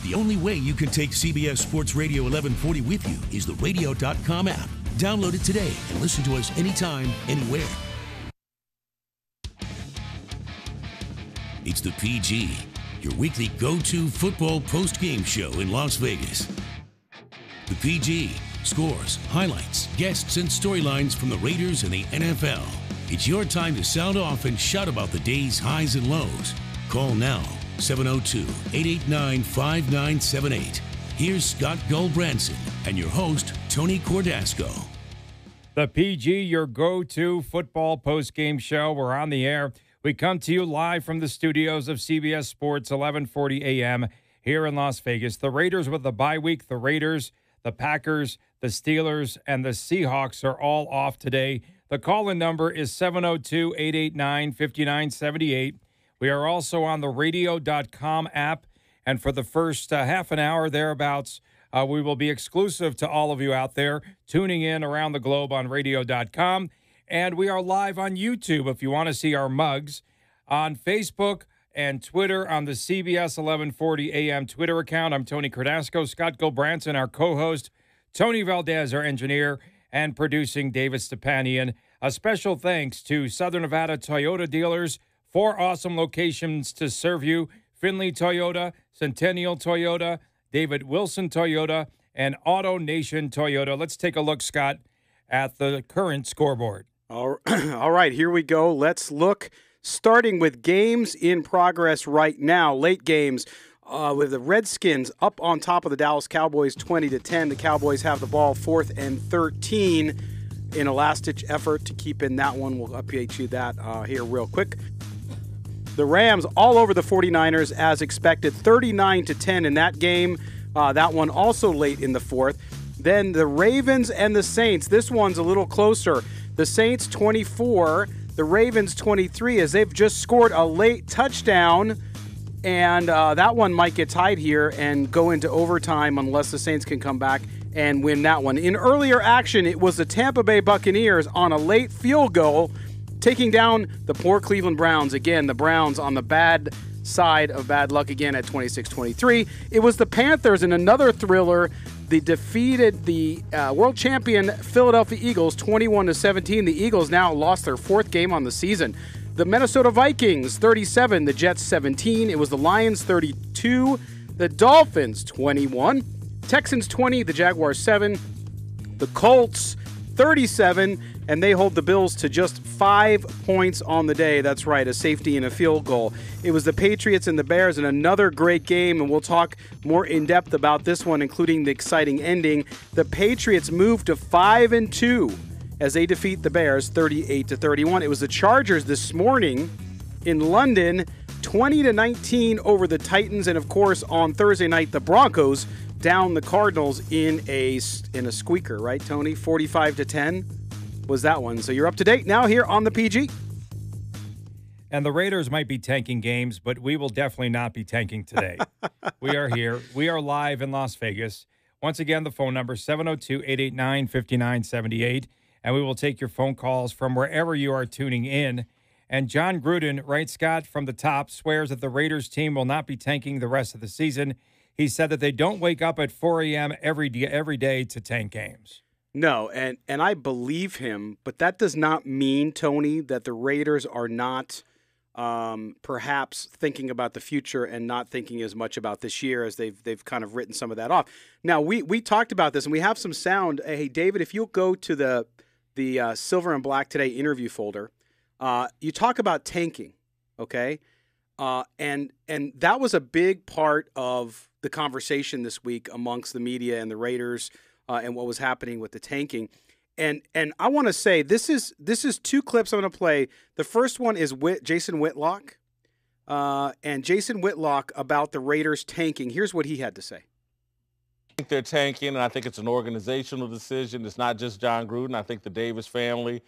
The only way you can take CBS Sports Radio 1140 with you is the radio.com app. Download it today and listen to us anytime, anywhere. It's the PG, your weekly go-to football post-game show in Las Vegas. The PG, scores, highlights, guests, and storylines from the Raiders and the NFL. It's your time to sound off and shout about the day's highs and lows. Call now, 702-889-5978. Here's Scott Gulbransen and your host, Tony Cordasco. The PG, your go-to football post-game show. We're on the air. We come to you live from the studios of CBS Sports, 1140 a.m. here in Las Vegas. The Raiders with the bye week. The Raiders, the Packers, the Steelers, and the Seahawks are all off today. The call-in number is 702-889-5978. We are also on the radio.com app, and for the first half an hour thereabouts, we will be exclusive to all of you out there tuning in around the globe on radio.com, and we are live on YouTube if you want to see our mugs, on Facebook and Twitter on the CBS 1140 AM Twitter account. I'm Tony Cordasco, Scott Gulbransen, our co-host, Tony Valdez, our engineer, and producing David Stepanian. A special thanks to Southern Nevada Toyota dealers. 4 awesome locations to serve you: Findlay Toyota, Centennial Toyota, David Wilson Toyota, and Auto Nation Toyota. Let's take a look, Scott, at the current scoreboard. All right, here we go. Let's look, starting with games in progress right now. Late games with the Redskins up on top of the Dallas Cowboys 20-10. The Cowboys have the ball 4th and 13 in a last-ditch effort to keep in that one. We'll update you that here real quick. The Rams all over the 49ers as expected, 39-10 in that game. That one also late in the 4th. Then the Ravens and the Saints. This one's a little closer. The Saints 24, the Ravens 23, as they've just scored a late touchdown. And that one might get tied here and go into overtime unless the Saints can come back and win that one. In earlier action, it was the Tampa Bay Buccaneers on a late field goal taking down the poor Cleveland Browns. Again, the Browns on the bad side of bad luck again at 26-23. It was the Panthers in another thriller. They defeated the world champion Philadelphia Eagles 21-17. The Eagles now lost their 4th game on the season. The Minnesota Vikings 37, the Jets 17. It was the Lions 32, the Dolphins 21, Texans 20, the Jaguars 7, the Colts 37, and they hold the Bills to just 5 points on the day. That's right, a safety and a field goal. It was the Patriots and the Bears in another great game, and we'll talk more in depth about this one, including the exciting ending. The Patriots moved to 5-2 as they defeat the Bears 38-31. It was the Chargers this morning in London, 20-19 over the Titans, and of course on Thursday night the Broncos down the Cardinals in a squeaker, right, Tony? 45-10 was that one. So you're up to date now here on the PG. And the Raiders might be tanking games, but we will definitely not be tanking today. We are here. We are live in Las Vegas. Once again, the phone number 702-889-5978, and we will take your phone calls from wherever you are tuning in. And John Gruden, right, Scott, from the top, swears that the Raiders team will not be tanking the rest of the season. He said that they don't wake up at 4 a.m. every day to tank games. No, and I believe him, but that does not mean, Tony, that the Raiders are not perhaps thinking about the future and not thinking as much about this year as they've kind of written some of that off. Now, we talked about this, and we have some sound. Hey, David, if you'll go to the Silver and Black Today interview folder, you talk about tanking, okay? And that was a big part of the conversation this week amongst the media and the Raiders and what was happening with the tanking. And I want to say this is 2 clips I'm going to play. The first one is Jason Whitlock, and Jason Whitlock about the Raiders tanking. Here's what he had to say. I think they're tanking, and I think it's an organizational decision. It's not just John Gruden. I think the Davis family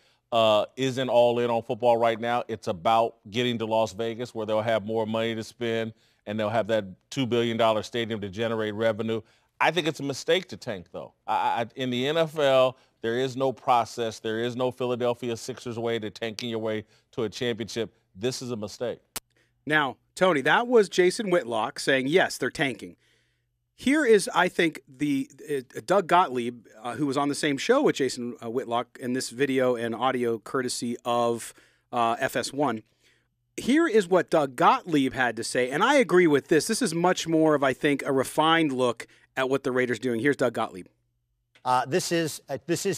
isn't all in on football right now. It's about getting to Las Vegas where they'll have more money to spend and they'll have that $2 billion stadium to generate revenue. I think it's a mistake to tank, though. In the NFL, there is no process. There is no Philadelphia Sixers way to tanking your way to a championship. This is a mistake. Now, Tony, that was Jason Whitlock saying, yes, they're tanking. Here is, I think, the Doug Gottlieb, who was on the same show with Jason Whitlock, in this video and audio courtesy of FS1. Here is what Doug Gottlieb had to say, and I agree with this. This is much more of, I think, a refined look at what the Raiders are doing. Here's Doug Gottlieb. This is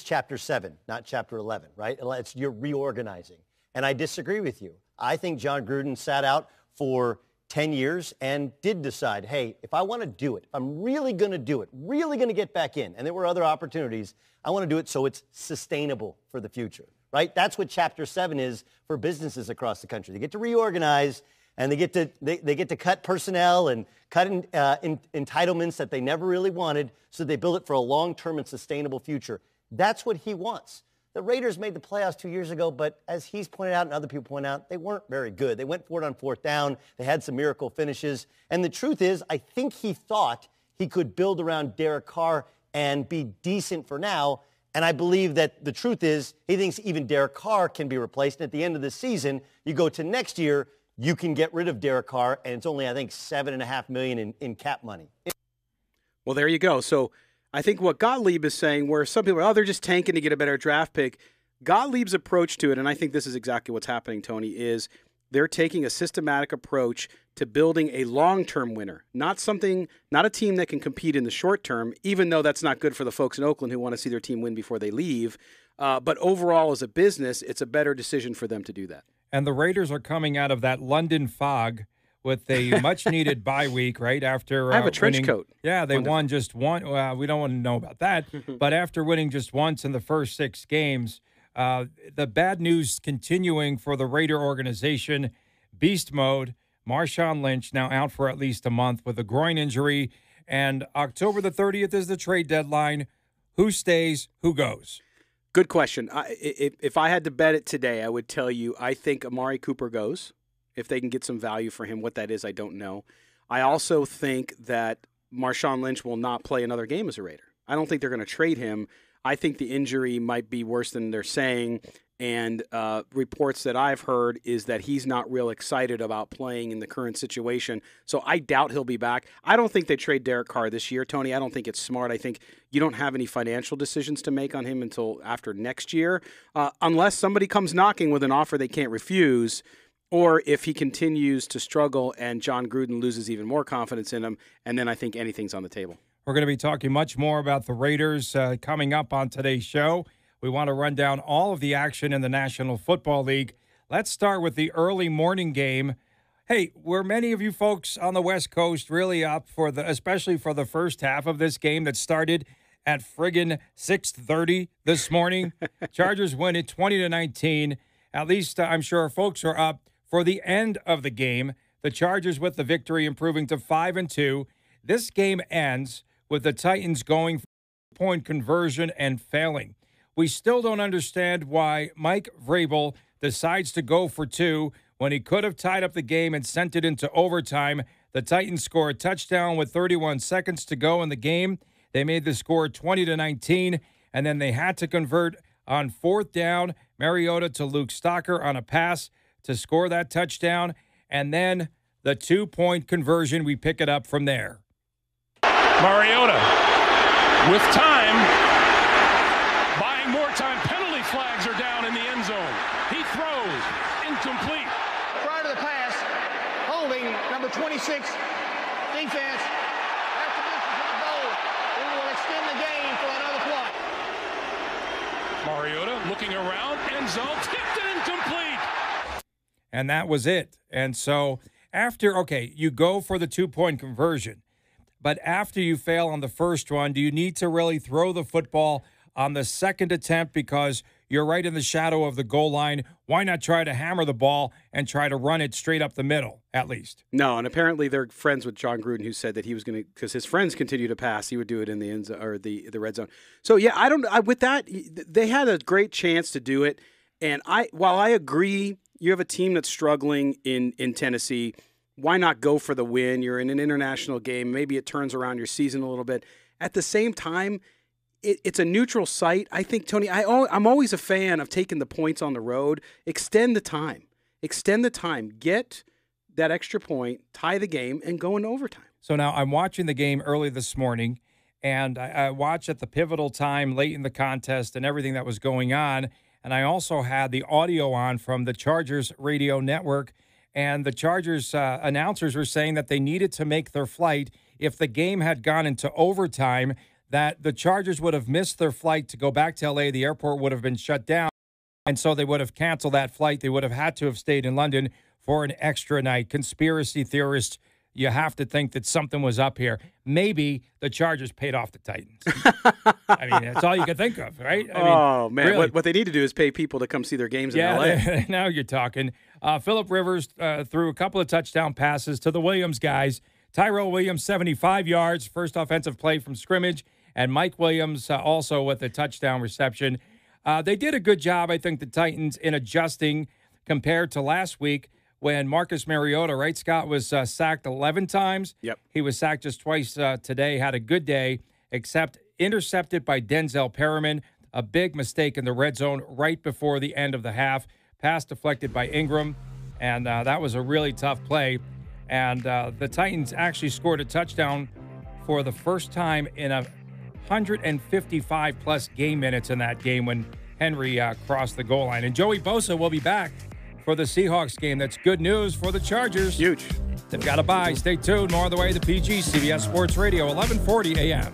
Chapter 7, not Chapter 11, right? You're reorganizing. And I disagree with you. I think John Gruden sat out for 10 years and did decide, hey, if I want to do it, if I'm really going to do it, really going to get back in, and there were other opportunities, I want to do it so it's sustainable for the future, right? That's what Chapter 7 is for businesses across the country. They get to reorganize, and they get to cut personnel and cut entitlements that they never really wanted, so they build it for a long-term and sustainable future. That's what he wants. The Raiders made the playoffs 2 years ago, but as he's pointed out and other people point out, they weren't very good. They went for it on fourth down. They had some miracle finishes. And the truth is, I think he thought he could build around Derek Carr and be decent for now. And I believe that the truth is, he thinks even Derek Carr can be replaced. And at the end of the season, you go to next year, you can get rid of Derek Carr, and it's only, I think, $7.5 million in cap money. Well, there you go. So I think what Gottlieb is saying, where some people are, they're just tanking to get a better draft pick. Gottlieb's approach to it, and I think this is exactly what's happening, Tony, is they're taking a systematic approach to building a long-term winner, not a team that can compete in the short term, even though that's not good for the folks in Oakland who want to see their team win before they leave. But overall, as a business, it's a better decision for them to do that. And the Raiders are coming out of that London fog with a much-needed bye week, right? After I have a trench winning, coat. Yeah, they won just one. Well, we don't want to know about that. But after winning just once in the first 6 games, the bad news continuing for the Raider organization, beast mode. Marshawn Lynch now out for at least a month with a groin injury. And October the 30th is the trade deadline. Who stays, who goes? Good question. If I had to bet it today, I would tell you I think Amari Cooper goes. If they can get some value for him. What that is, I don't know. I also think that Marshawn Lynch will not play another game as a Raider. I don't think they're going to trade him. I think the injury might be worse than they're saying, and reports that I've heard is that he's not real excited about playing in the current situation. So I doubt he'll be back. I don't think they trade Derek Carr this year, Tony. I don't think it's smart. I think you don't have any financial decisions to make on him until after next year, unless somebody comes knocking with an offer they can't refuse. Or if he continues to struggle and John Gruden loses even more confidence in him, and then I think anything's on the table. We're going to be talking much more about the Raiders coming up on today's show. We want to run down all of the action in the National Football League. Let's start with the early morning game. Hey, were many of you folks on the West Coast really up for especially for the first half of this game that started at friggin' 6:30 this morning? Chargers win it 20-19. At least I'm sure folks are up for the end of the game. The Chargers with the victory, improving to 5-2. This game ends with the Titans going for point conversion and failing. We still don't understand why Mike Vrabel decides to go for 2 when he could have tied up the game and sent it into overtime. The Titans score a touchdown with 31 seconds to go in the game. They made the score 20-19, and then they had to convert on fourth down. Mariota to Luke Stocker on a pass to score that touchdown, and then the 2-point conversion. We pick it up from there. Mariota with time, buying more time. Penalty flags are down in the end zone. He throws, incomplete. Prior to the pass, holding number 26, defense. After this is the goal, we will extend the game for another play. Mariota looking around, end zone, tipped and incomplete. And that was it. And so you go for the 2-point conversion. But after you fail on the first one, do you need to really throw the football on the second attempt because you're right in the shadow of the goal line? Why not try to hammer the ball and try to run it straight up the middle, at least? No, and apparently they're friends with John Gruden, who said that he was going to, because his friends continue to pass, he would do it in the end zone, or the red zone. So, yeah, with that, they had a great chance to do it. And while I agree, you have a team that's struggling in Tennessee. Why not go for the win? You're in an international game. Maybe it turns around your season a little bit. At the same time, it's a neutral site. I think, Tony, I'm always a fan of taking the points on the road. Extend the time. Get that extra point, tie the game, and go into overtime. So now I'm watching the game early this morning, and I watched at the pivotal time late in the contest and everything that was going on. And I also had the audio on from the Chargers radio network. And the Chargers announcers were saying that they needed to make their flight. If the game had gone into overtime, that the Chargers would have missed their flight to go back to LA. The airport would have been shut down. And so they would have canceled that flight. They would have had to have stayed in London for an extra night. Conspiracy theorists, you have to think that something was up here. Maybe the Chargers paid off the Titans. I mean, that's all you can think of, right? I mean, man. really. What they need to do is pay people to come see their games in L.A. Now you're talking. Phillip Rivers threw a couple of touchdown passes to the Williams guys. Tyrell Williams, 75 yards, first offensive play from scrimmage. And Mike Williams also with a touchdown reception. They did a good job, I think, the Titans, in adjusting compared to last week when Marcus Mariota, right, Scott, was sacked 11 times. Yep. He was sacked just twice today, had a good day, except intercepted by Denzel Perriman. A big mistake in the red zone right before the end of the half. Pass deflected by Ingram, and that was a really tough play. And the Titans actually scored a touchdown for the first time in 155-plus game minutes in that game when Henry crossed the goal line. And Joey Bosa will be back for the Seahawks game. That's good news for the Chargers. Huge. They've got to bye. Stay tuned. More on the way. The PG, CBS Sports Radio, 1140 a.m.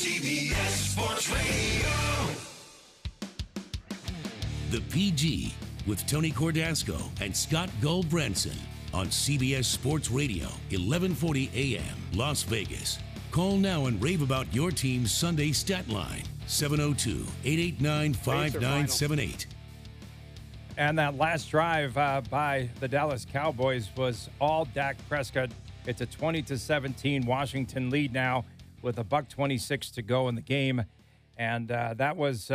CBS Sports Radio. The PG with Tony Cordasco and Scott Gulbransen on CBS Sports Radio, 1140 AM, Las Vegas. Call now and rave about your team's Sunday stat line, 702-889-5978. And that last drive by the Dallas Cowboys was all Dak Prescott. It's a 20-17 Washington lead now with $1:26 to go in the game. And that was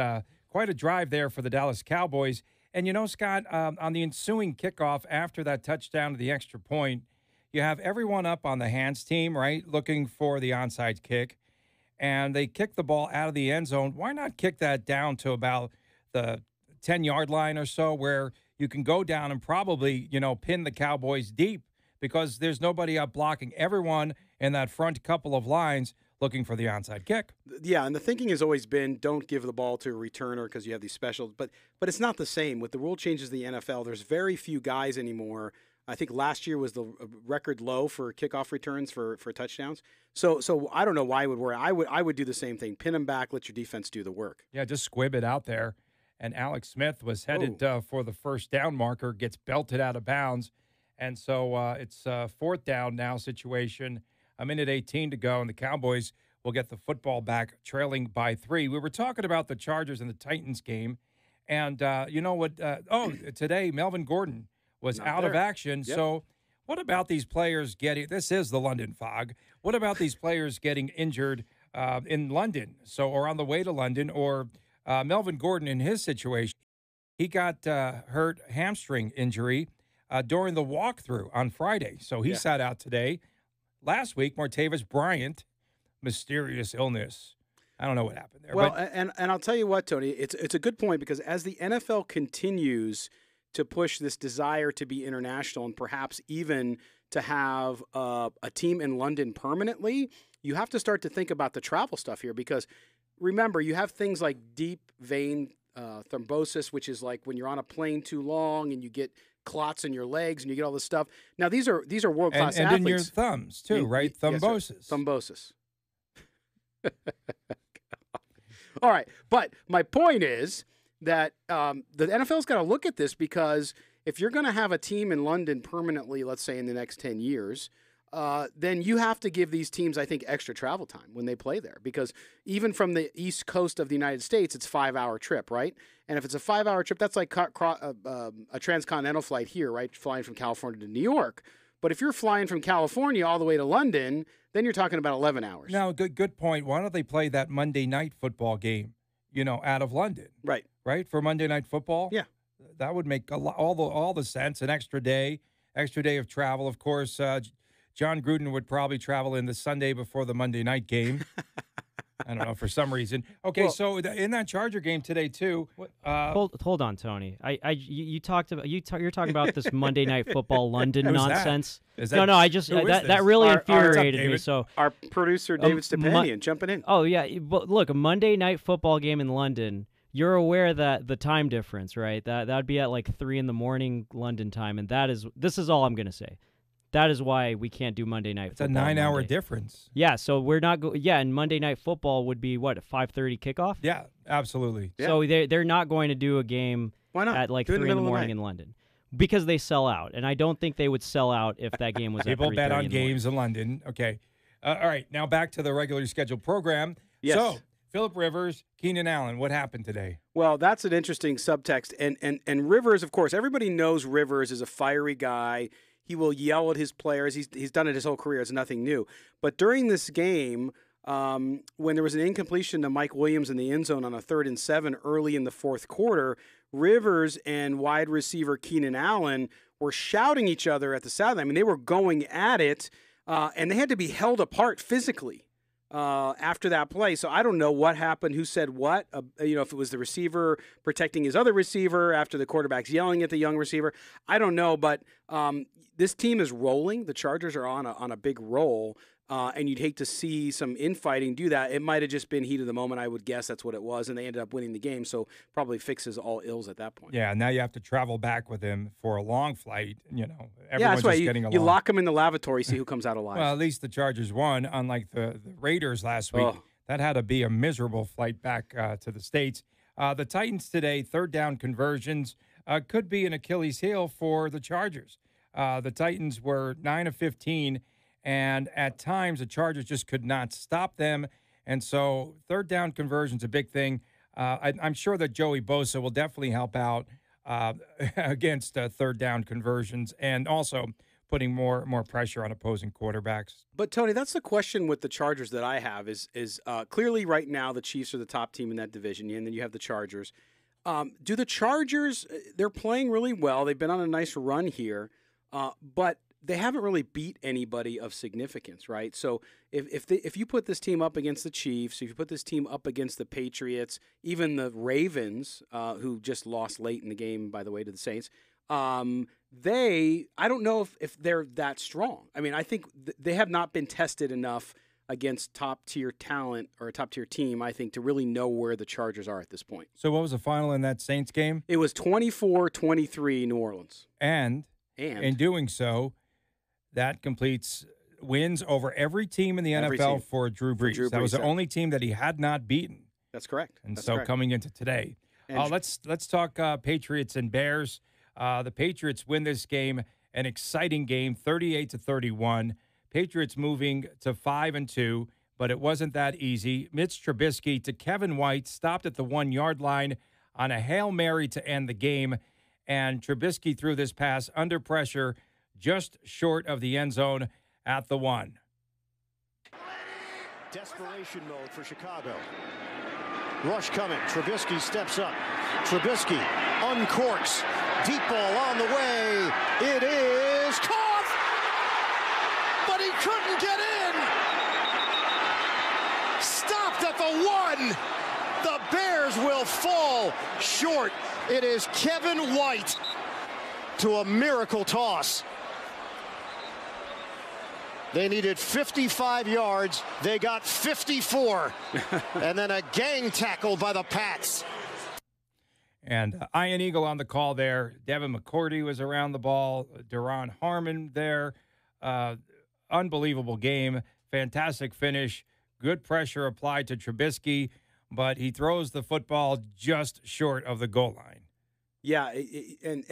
quite a drive there for the Dallas Cowboys. And, you know, Scott, on the ensuing kickoff after that touchdown to the extra point, you have everyone up on the hands team, right, looking for the onside kick. And they kick the ball out of the end zone. Why not kick that down to about the 10-yard line or so where you can go down and probably, you know, pin the Cowboys deep because there's nobody up blocking. Everyone in that front couple of lines looking for the onside kick. Yeah, and the thinking has always been don't give the ball to a returner because you have these specials. But it's not the same. With the rule changes in the NFL, there's very few guys anymore. I think last year was the record low for kickoff returns for touchdowns. So I don't know why it would worry. I would do the same thing. Pin them back, let your defense do the work. Yeah, just squib it out there. And Alex Smith was headed for the first down marker, gets belted out of bounds. And so it's a fourth down now situation. A minute 18 to go, and the Cowboys will get the football back trailing by 3. We were talking about the Chargers and the Titans game. And you know what? Today Melvin Gordon was out of action. Yep. So what about these players getting – this is the London Fog. What about these players getting injured in London or on the way to London or Melvin Gordon in his situation? He got hurt hamstring injury during the walkthrough on Friday. So he sat out today. Last week, Martavis Bryant, mysterious illness. I don't know what happened there. Well, and I'll tell you what, Tony, it's a good point because as the NFL continues to push this desire to be international and perhaps even to have a team in London permanently, you have to start to think about the travel stuff here because remember, you have things like deep vein thrombosis, which is like when you're on a plane too long and you get clots in your legs and you get all this stuff. Now, these are world-class athletes. And in your thumbs, too, right? Thrombosis. Yes, thrombosis. All right. But my point is that the NFL's got to look at this because if you're going to have a team in London permanently, let's say in the next 10 years, then you have to give these teams, I think, extra travel time when they play there. Because even from the east coast of the United States, it's a 5-hour trip, right? And if it's a 5-hour trip, that's like a transcontinental flight here, right? Flying from California to New York. But if you're flying from California all the way to London, then you're talking about 11 hours. Now, good point. Why don't they play that Monday night football game, out of London? Right. Right, for Monday Night Football? Yeah. That would make all the sense. An extra day of travel. Of course, John Gruden would probably travel in the Sunday before the Monday night game. I don't know, for some reason. Okay, well, so in that Charger game today too. Hold on, Tony. You're talking about this Monday Night Football London nonsense. No. I just that really infuriated me. So our producer David Stepanian jumping in. Oh yeah, but look, a Monday Night Football game in London. You're aware that the time difference, right? That would be at like 3 a.m. London time, and this is all I'm gonna say. That is why we can't do Monday Night Football. It's a 9-hour difference. Yeah, so we're not and Monday Night Football would be what, a 5:30 kickoff? Yeah, absolutely. Yeah. So they're not going to do a game at like 3 in the morning in London because they sell out, and I don't think they would sell out if that game was at 3:30 People bet on in games in London. Okay. All right, now back to the regularly scheduled program. Yes. So, Phillip Rivers, Keenan Allen, what happened today? Well, that's an interesting subtext. And Rivers, of course, everybody knows Rivers is a fiery guy. He will yell at his players. He's done it his whole career. It's nothing new. But during this game, when there was an incompletion to Mike Williams in the end zone on a 3rd and 7 early in the fourth quarter, Rivers and wide receiver Keenan Allen were shouting each other at the sideline. I mean, they were going at it, and they had to be held apart physically after that play. So I don't know what happened, who said what, if it was the receiver protecting his other receiver after the quarterback's yelling at the young receiver. I don't know, but this team is rolling. The Chargers are on a big roll, and you'd hate to see some infighting do that. It might have just been heat of the moment, I would guess that's what it was, and they ended up winning the game, so probably fixes all ills at that point. Yeah, now you have to travel back with him for a long flight. Everyone's that's right. Getting along. You lock him in the lavatory, see who comes out alive. Well, at least the Chargers won, unlike the Raiders last week. That had to be a miserable flight back to the States. The Titans today, third down conversions could be an Achilles heel for the Chargers. The Titans were 9 of 15, and at times the Chargers just could not stop them. And so third down conversion's a big thing. I'm sure that Joey Bosa will definitely help out against third down conversions and also putting more pressure on opposing quarterbacks. But, Tony, that's the question with the Chargers that I have is clearly right now the Chiefs are the top team in that division, and then you have the Chargers. Do the Chargers, they're playing really well. They've been on a nice run here, but they haven't really beat anybody of significance, right? So if you put this team up against the Chiefs, if you put this team up against the Patriots, even the Ravens, who just lost late in the game, by the way, to the Saints, I don't know if they're that strong. I mean, I think they have not been tested enough against top-tier talent or a top-tier team, I think, to really know where the Chargers are at this point. So what was the final in that Saints game? It was 24-23 New Orleans. And in doing so, that completes wins over every team in the NFL for Drew Brees. That was the only team that he had not beaten. That's correct. And so coming into today, let's talk Patriots and Bears. The Patriots win this game, an exciting game, 38-31. Patriots moving to 5-2, but it wasn't that easy. Mitch Trubisky to Kevin White stopped at the 1-yard line on a Hail Mary to end the game, and Trubisky threw this pass under pressure just short of the end zone at the 1. Desperation mode for Chicago. Rush coming. Trubisky steps up. Trubisky uncorks. Deep ball on the way. It is caught! But he couldn't get in! Stopped at the 1! The Bears will fall short. It is Kevin White to a miracle toss. They needed 55 yards. They got 54. And then a gang tackle by the Pats. And Ian Eagle on the call there. Devin McCourty was around the ball. Duron Harmon there. Unbelievable game. Fantastic finish. Good pressure applied to Trubisky, but he throws the football just short of the goal line. Yeah, and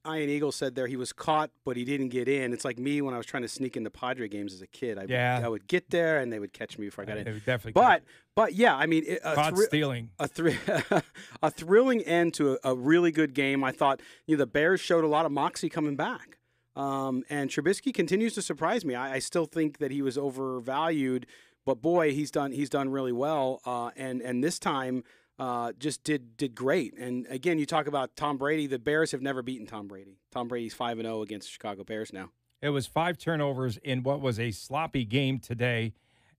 Ian Eagle said there he was caught, but he didn't get in. It's like me when I was trying to sneak into Padre games as a kid. I would get there, and they would catch me before I got in. They would definitely but yeah, I mean, caught stealing. A thrilling end to a really good game. I thought the Bears showed a lot of moxie coming back, and Trubisky continues to surprise me. I still think that he was overvalued, but boy, he's done really well, and this time. Just did great. And again, you talk about Tom Brady. The Bears have never beaten Tom Brady. Tom Brady's 5-0 against the Chicago Bears now. It was 5 turnovers in what was a sloppy game today.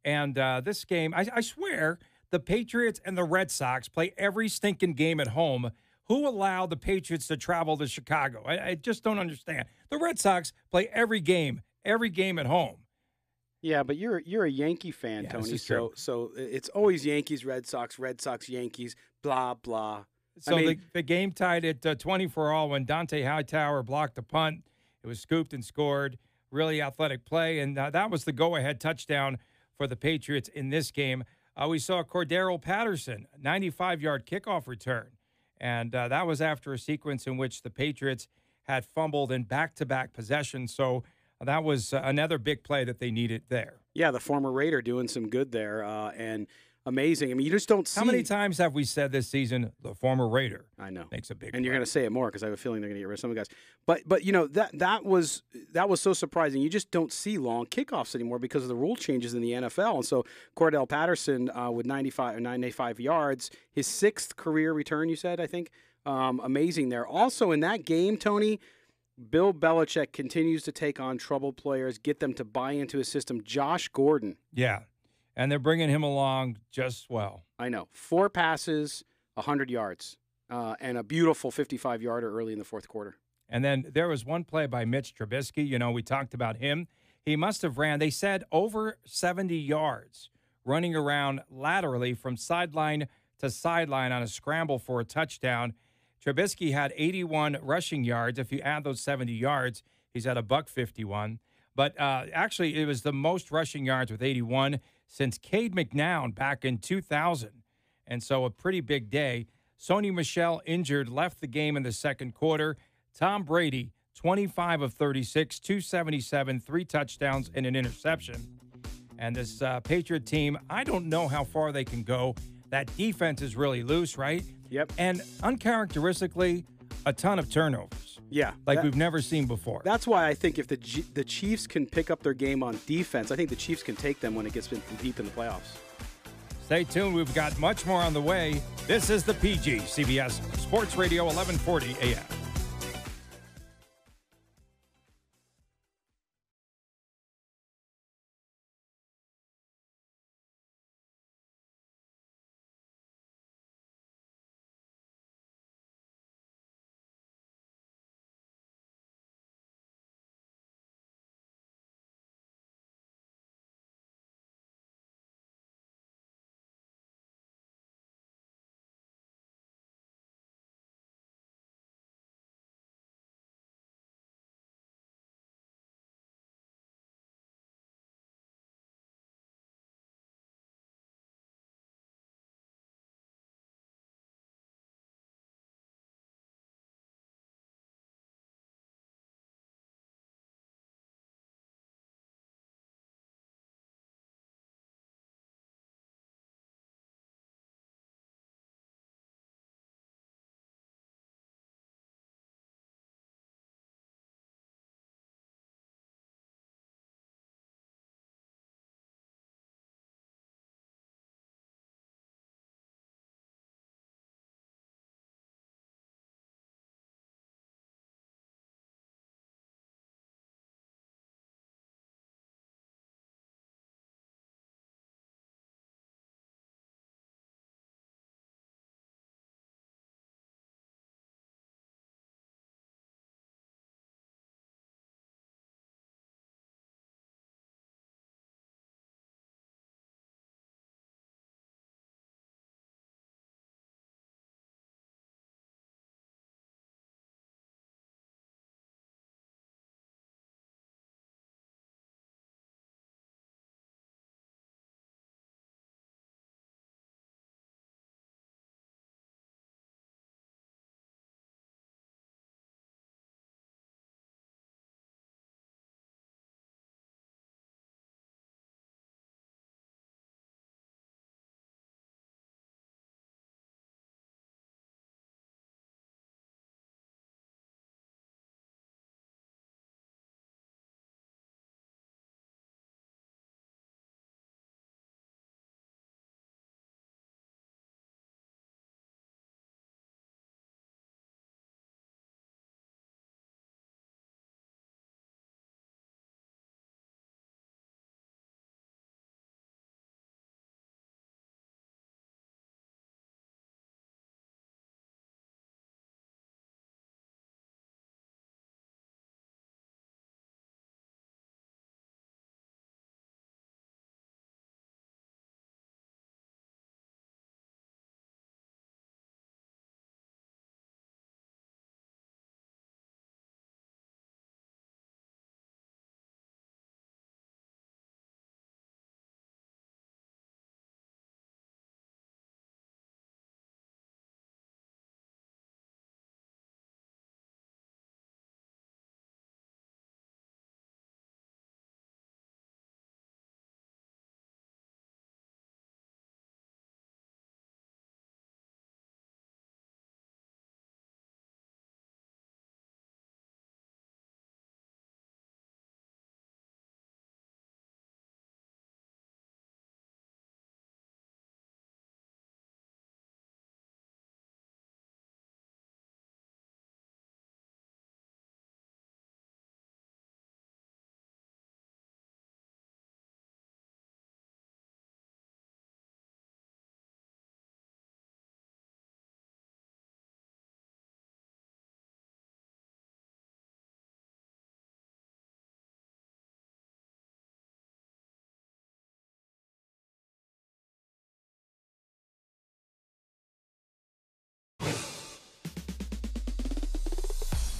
And this game, I swear, the Patriots and the Red Sox play every stinking game at home. Who allowed the Patriots to travel to Chicago? I just don't understand. The Red Sox play every game at home. Yeah, but you're a Yankee fan, Tony. So it's always Yankees, Red Sox, Yankees, blah blah. So the game tied at 20-all when Dante Hightower blocked the punt. It was scooped and scored. Really athletic play, and that was the go-ahead touchdown for the Patriots in this game. We saw Cordero Patterson, 95-yard kickoff return, and that was after a sequence in which the Patriots had fumbled in back-to-back possessions. So. That was another big play that they needed there. Yeah, the former Raider doing some good there and amazing. I mean, you just don't see. How many times have we said this season, the former Raider? I know. Makes a big And play. you're going to say it more because I have a feeling they're going to get rid of some of the guys. But that was so surprising. You just don't see long kickoffs anymore because of the rule changes in the NFL. And so Cordell Patterson with 95 yards, his 6th career return, you said, I think. Amazing there. Also in that game, Tony, Bill Belichick continues to take on troubled players, get them to buy into his system. Josh Gordon. Yeah, and they're bringing him along just well. I know. 4 passes, 100 yards, and a beautiful 55-yarder early in the fourth quarter. And then there was one play by Mitch Trubisky. We talked about him. He must have ran, they said, over 70 yards, running around laterally from sideline to sideline on a scramble for a touchdown. Trubisky had 81 rushing yards. If you add those 70 yards, he's at $151. But actually, it was the most rushing yards with 81. since Cade McNown back in 2000. And so a pretty big day. Sony Michel injured, left the game in the second quarter. Tom Brady, 25 of 36, 277, 3 touchdowns, and an interception. And this Patriot team, I don't know how far they can go. That defense is really loose, right? Yep. And uncharacteristically, a ton of turnovers. Yeah. Like we've never seen before. That's why I think if the Chiefs can pick up their game on defense, I think the Chiefs can take them when it gets deep in the playoffs. Stay tuned. We've got much more on the way. This is the PG, CBS Sports Radio, 1140 a.m.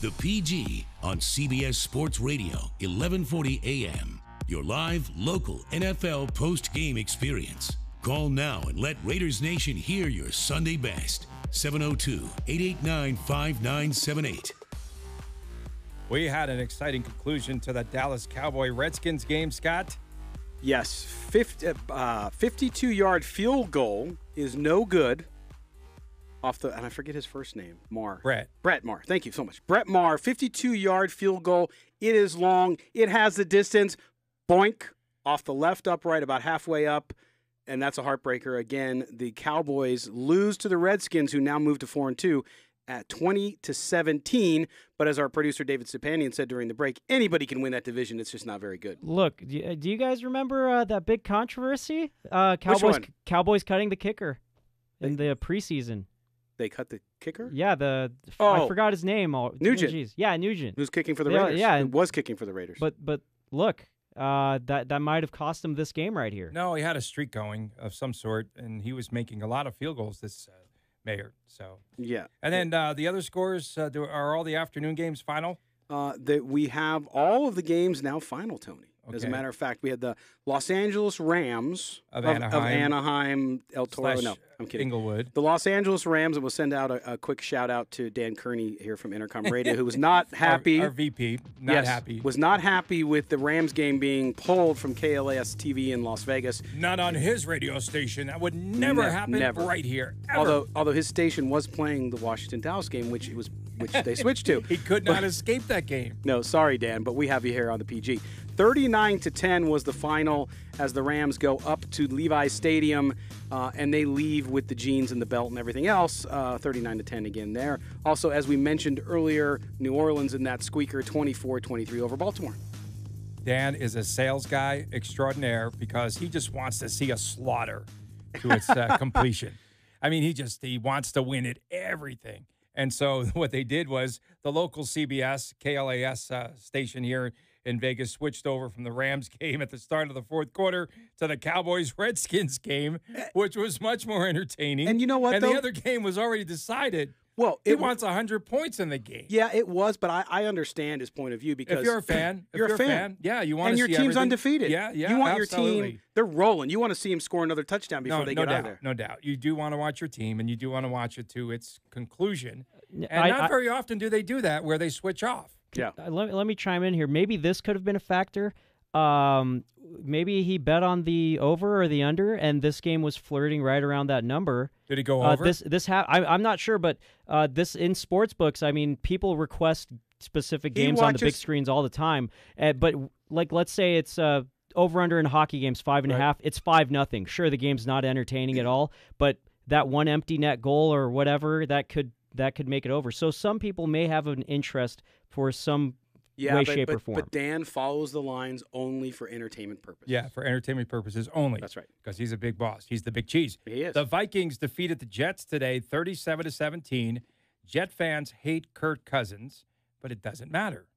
The PG on CBS Sports Radio, 1140 AM. your live, local NFL post-game experience. Call now and let Raiders Nation hear your Sunday best. 702-889-5978. We had an exciting conclusion to the Dallas Cowboy-Redskins game, Scott. Yes, 52-yard field goal is no good. And I forget his first name, Brett Maher. Thank you so much. Brett Maher, 52-yard field goal. It is long. It has the distance. Boink, off the left upright, about halfway up. And that's a heartbreaker. Again, the Cowboys lose to the Redskins, who now move to 4-2 at 20-17. But as our producer David Stepanian said during the break, anybody can win that division. It's just not very good. Look, do you guys remember that big controversy? Cowboys cutting the kicker in the preseason. They cut the kicker? Yeah, I forgot his name. Nugent. Yeah, Nugent. Who's kicking for the Raiders? Yeah, who was kicking for the Raiders. But look, that might have cost him this game right here. No, he had a streak going of some sort, and he was making a lot of field goals this Mayor. So yeah. And then the other scores are all the afternoon games final. We have all of the games now final, Tony. Okay. As a matter of fact, we had the Los Angeles Rams of Anaheim, El Toro. No, I'm kidding. Inglewood. The Los Angeles Rams, and we'll send out a quick shout out to Dan Kearney here from Intercom Radio, who was not happy. Our VP, happy. Was not happy with the Rams game being pulled from KLAS TV in Las Vegas. Not on his radio station. That would never happen right here. Ever. Although his station was playing the Washington Dallas game, which they switched to. He could not escape that game. No, sorry, Dan, but we have you here on the PG. 39-10 was the final as the Rams go up to Levi's Stadium, and they leave with the jeans and the belt and everything else. 39-10 again there. Also, as we mentioned earlier, New Orleans in that squeaker, 24-23 over Baltimore. Dan is a sales guy extraordinaire because he just wants to see a slaughter to its completion. I mean, he wants to win at everything. And so what they did was the local CBS, KLAS station here in Vegas switched over from the Rams game at the start of the fourth quarter to the Cowboys-Redskins game, which was much more entertaining. And you know what, And the other game was already decided. Well, he wants 100 points in the game. Yeah, it was, but I understand his point of view because if you're a fan, you're a fan. Yeah, you want to see and your team's everything. undefeated. Yeah, you want absolutely. Your team. They're rolling. You want to see him score another touchdown before they get out of there. No doubt. You do want to watch your team, and you do want to watch it to its conclusion. And not very often do they do that where they switch off. Yeah. Let me chime in here. Maybe this could have been a factor. Maybe he bet on the over or the under, and this game was flirting right around that number. Did he go over? I'm not sure, but this in sports books, I mean, people request specific games on the big screens all the time. But like, let's say it's over under in hockey games 5.5. It's 5-0. Sure, the game's not entertaining at all, but that one empty net goal or whatever that could make it over. So some people may have an interest for some way, shape, or form. But Dan follows the lines only for entertainment purposes. Yeah, for entertainment purposes only. That's right. Because he's a big boss. He's the big cheese. He is. The Vikings defeated the Jets today 37-17. Jet fans hate Kirk Cousins, but it doesn't matter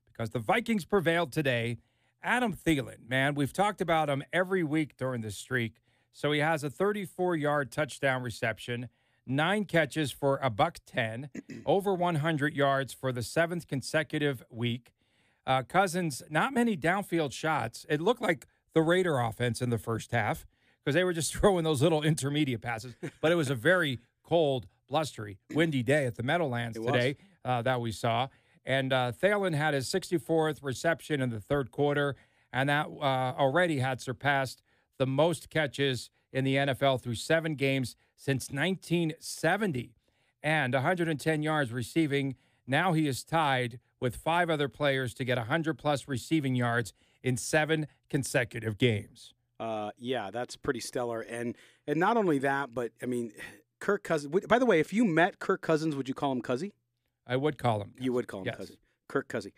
because the Vikings prevailed today. Adam Thielen, man, we've talked about him every week during this streak. So he has a 34-yard touchdown reception, 9 catches for $110, over 100 yards for the 7th consecutive week. Cousins, not many downfield shots. It looked like the Raider offense in the first half because they were just throwing those little intermediate passes. But it was a very cold, blustery, windy day at the Meadowlands today that we saw. And Thielen had his 64th reception in the third quarter, and that already had surpassed the most catches in the NFL through 7 games since 1970, and 110 yards receiving. Now he is tied with 5 other players to get 100-plus receiving yards in 7 consecutive games. Yeah, that's pretty stellar. And not only that, but, I mean, Kirk Cousins. By the way, if you met Kirk Cousins, would you call him Cuzzy? I would call him. You would call him Cuzzy. Kirk Cuzzy.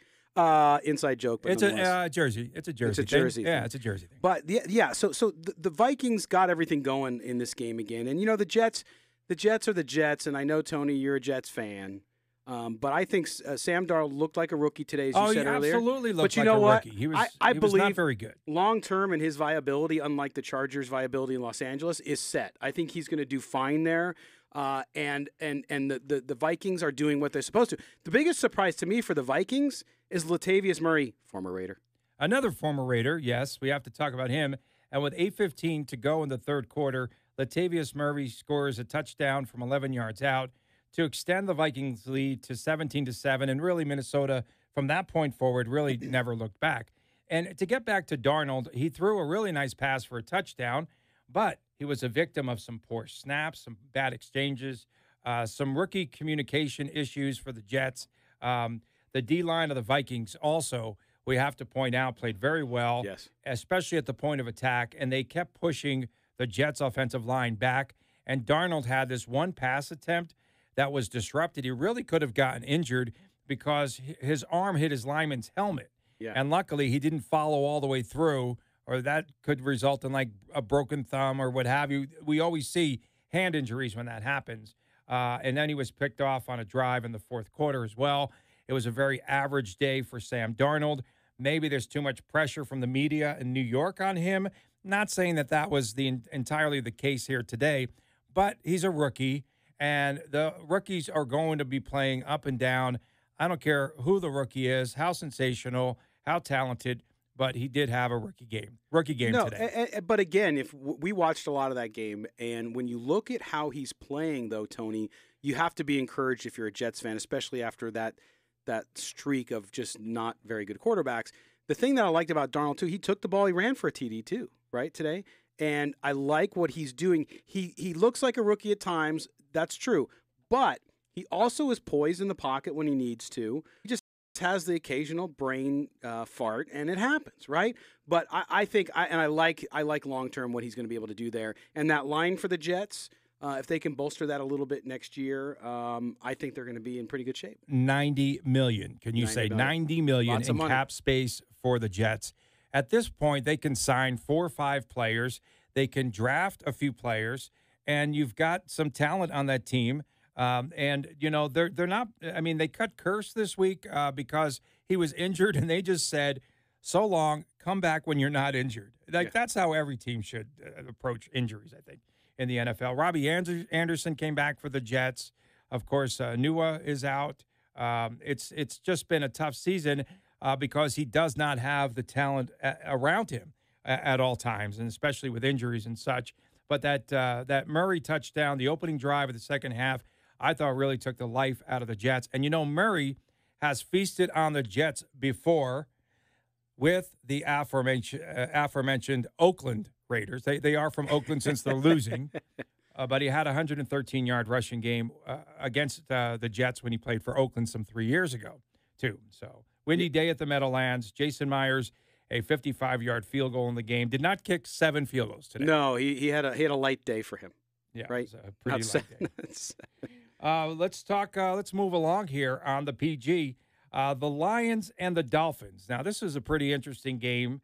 Inside joke, but it's a jersey. It's a jersey. It's a jersey. Yeah, it's a jersey thing. But yeah. So the Vikings got everything going in this game again, and you know the Jets are the Jets, and I know Tony, you're a Jets fan, but I think Sam Darnold looked like a rookie today, as you said earlier. Absolutely looked but you like know a what? Rookie. He was. I he believe was not very good. Long term, and his viability, unlike the Chargers' viability in Los Angeles, is set. I think he's going to do fine there. And the Vikings are doing what they're supposed to. The biggest surprise to me for the Vikings is Latavius Murray, former Raider. Another former Raider, yes, we have to talk about him. And with 8:15 to go in the third quarter, Latavius Murray scores a touchdown from 11 yards out to extend the Vikings' lead to 17-7. And really, Minnesota, from that point forward, really never looked back. And to get back to Darnold, he threw a really nice pass for a touchdown, but he was a victim of some poor snaps, some bad exchanges, some rookie communication issues for the Jets. The D-line of the Vikings also, we have to point out, played very well, yes, especially at the point of attack, and they kept pushing the Jets' offensive line back, and Darnold had this one pass attempt that was disrupted. He really could have gotten injured because his arm hit his lineman's helmet, and luckily he didn't follow all the way through, or that could result in like a broken thumb or what have you. We always see hand injuries when that happens, and then he was picked off on a drive in the fourth quarter as well. It was a very average day for Sam Darnold. Maybe there's too much pressure from the media in New York on him. Not saying that that was entirely the case here today, but he's a rookie, and the rookies are going to be playing up and down. I don't care who the rookie is, how sensational, how talented, but he did have a rookie game today. But again, if we watched a lot of that game, and when you look at how he's playing, though, Tony, you have to be encouraged if you're a Jets fan, especially after that streak of just not very good quarterbacks. The thing that I liked about Darnold, too, he took the ball, he ran for a TD, too, right, today. And I like what he's doing. He looks like a rookie at times. That's true. But he also is poised in the pocket when he needs to. He just has the occasional brain fart, and it happens, right? But I think I like long-term what he's going to be able to do there. And that line for the Jets, if they can bolster that a little bit next year, I think they're going to be in pretty good shape. $90 million. Can you say $90 million in cap space for the Jets? At this point, they can sign 4 or 5 players. They can draft a few players, and you've got some talent on that team. And, you know, they're not – I mean, they cut Curse this week because he was injured, and they just said, so long, come back when you're not injured. That's how every team should approach injuries, I think, in the NFL. Robbie Anderson came back for the Jets. Of course, Nua is out. It's just been a tough season because he does not have the talent around him at all times, and especially with injuries and such. But that Murray touchdown, the opening drive of the second half, I thought really took the life out of the Jets. And, you know, Murray has feasted on the Jets before with the aforementioned Oakland Raiders. They are from Oakland since they're losing. But he had a 113-yard rushing game against the Jets when he played for Oakland some 3 years ago, too. So, windy day at the Meadowlands. Jason Myers, a 55-yard field goal in the game. Did not kick 7 field goals today. No, he had a light day for him. Yeah, right? It was a pretty light day. Let's move along here on the PG. The Lions and the Dolphins. Now, this is a pretty interesting game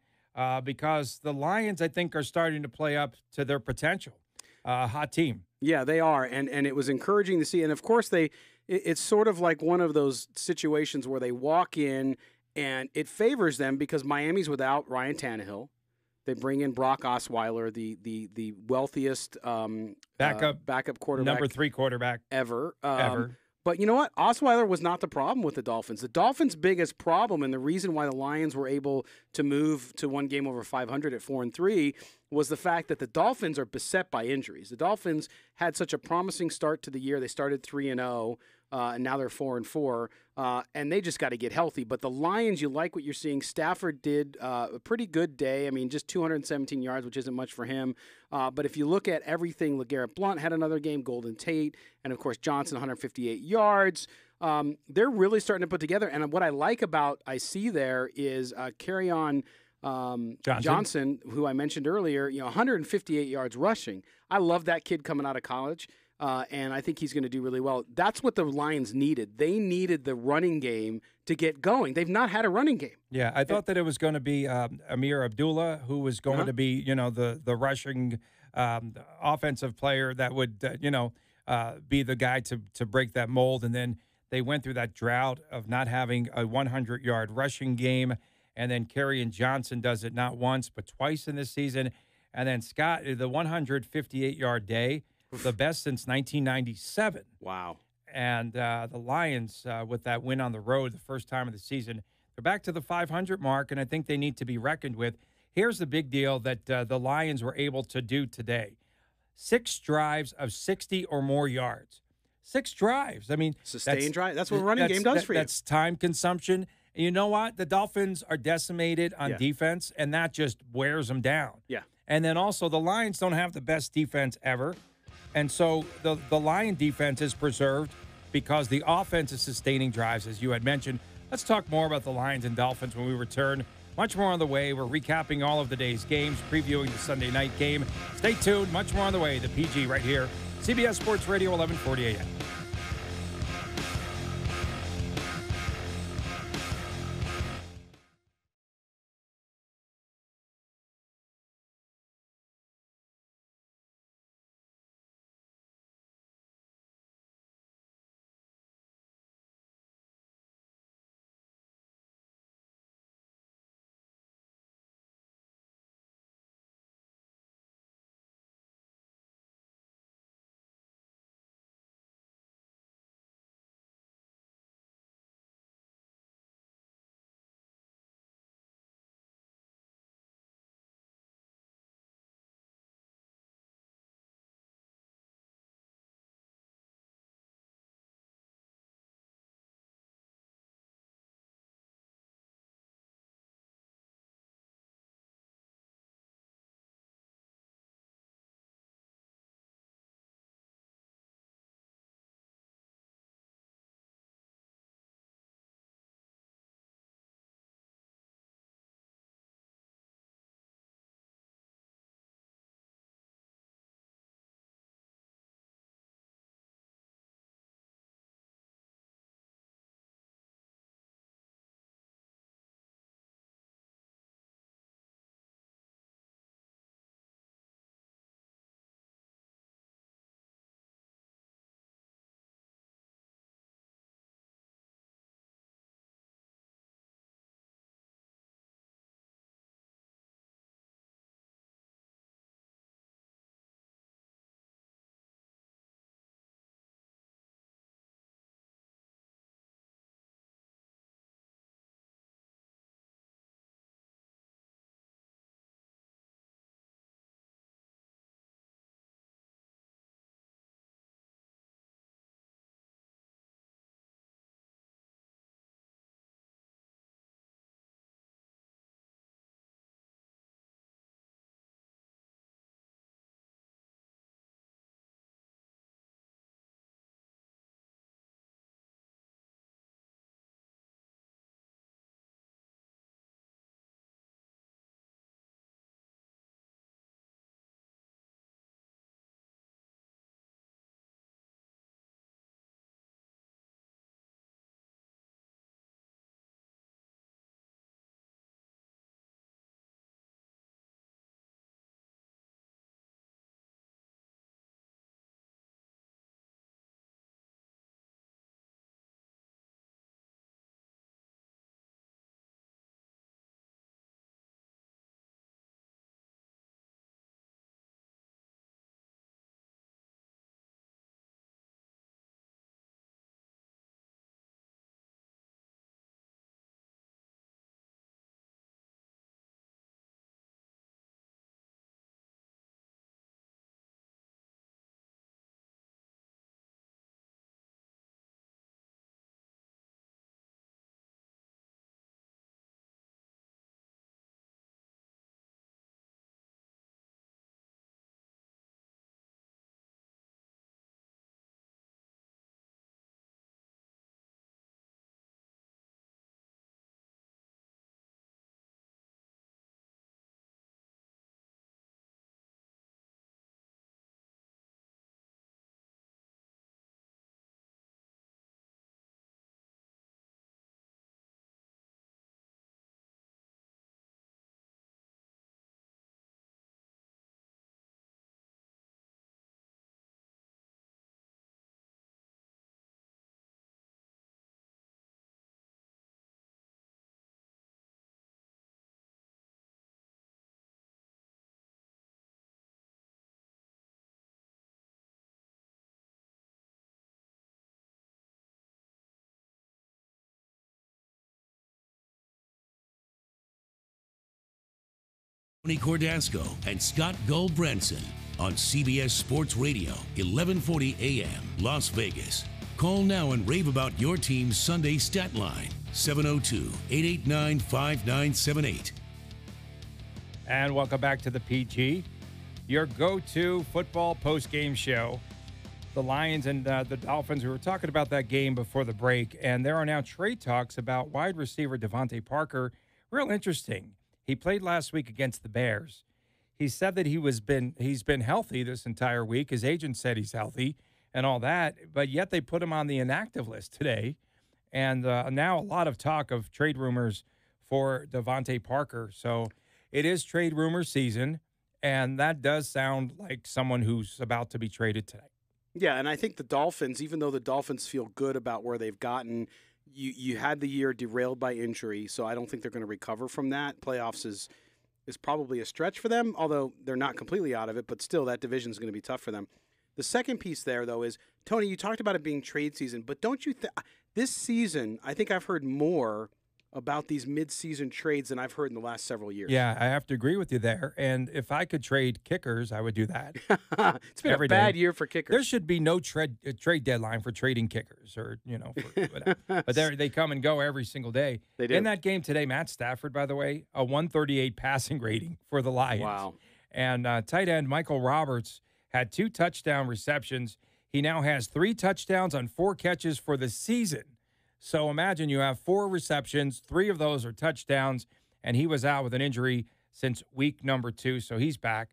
because the Lions, I think, are starting to play up to their potential. Hot team. Yeah, they are, and it was encouraging to see. And, of course, it's sort of like one of those situations where they walk in, and it favors them because Miami's without Ryan Tannehill. They bring in Brock Osweiler, the wealthiest backup quarterback, number 3 quarterback ever. Ever. But you know what? Osweiler was not the problem with the Dolphins. The Dolphins' biggest problem, and the reason why the Lions were able to move to one game over 500 at 4-3, was the fact that the Dolphins are beset by injuries. The Dolphins had such a promising start to the year. They started 3-0, and now they're 4-4, and they just got to get healthy. But the Lions, you like what you're seeing. Stafford did a pretty good day. I mean, just 217 yards, which isn't much for him. But if you look at everything, LeGarrette Blount had another game, Golden Tate, and, of course, Johnson, 158 yards. They're really starting to put together. And what I like about I see there is Kerryon Johnson, who I mentioned earlier, 158 yards rushing. I love that kid coming out of college. And I think he's going to do really well. That's what the Lions needed. They needed the running game to get going. They've not had a running game. Yeah, I thought that it was going to be Amir Abdullah, who was going to be, the rushing offensive player that would, be the guy to break that mold. And then they went through that drought of not having a 100-yard rushing game. And then Kerryon Johnson does it not once but twice in this season. And then Scott, the 158-yard day, the best since 1997. Wow. And the Lions, with that win on the road the first time of the season, They're back to the 500 mark, and I think they need to be reckoned with. Here's the big deal that the Lions were able to do today. 6 drives of 60 or more yards. 6 drives. I mean, sustained drive. That's what a running game does for you. That's time consumption. And you know what? The Dolphins are decimated on defense, and that just wears them down. Yeah. And then also the Lions don't have the best defense ever. And so the Lion defense is preserved because the offense is sustaining drives, as you had mentioned. Let's talk more about the Lions and Dolphins when we return. Much more on the way. We're recapping all of the day's games, previewing the Sunday night game. Stay tuned. Much more on the way. The PG right here. CBS Sports Radio, 1140 a.m. Tony Cordasco and Scott Gulbransen on CBS Sports Radio, 1140 AM, Las Vegas. Call now and rave about your team's Sunday stat line, 702-889-5978. And welcome back to the PG, your go-to football post-game show. The Lions and the Dolphins, we were talking about that game before the break, and there are now trade talks about wide receiver Devontae Parker. Real interesting. He played last week against the Bears. He said that he's been healthy this entire week. His agent said he's healthy and all that, but yet they put him on the inactive list today. And now a lot of talk of trade rumors for Devontae Parker. So it is trade rumor season, and that does sound like someone who's about to be traded today. Yeah, and I think the Dolphins, even though the Dolphins feel good about where they've gotten, you had the year derailed by injury, so I don't think they're going to recover from that. Playoffs is probably a stretch for them, although they're not completely out of it, but still that division is going to be tough for them. The second piece there, though, is, Tony, you talked about it being trade season, but don't you think this season, I think I've heard more about these mid-season trades than I've heard in the last several years. Yeah, I have to agree with you there. And if I could trade kickers, I would do that. It's been a bad year for kickers. There should be no trade deadline for trading kickers, or for whatever. But they come and go every single day. They do. In that game today, Matt Stafford, by the way, a 138 passing rating for the Lions. Wow. And tight end Michael Roberts had 2 touchdown receptions. He now has 3 touchdowns on 4 catches for the season. So imagine you have 4 receptions, 3 of those are touchdowns, and he was out with an injury since week number 2, so he's back.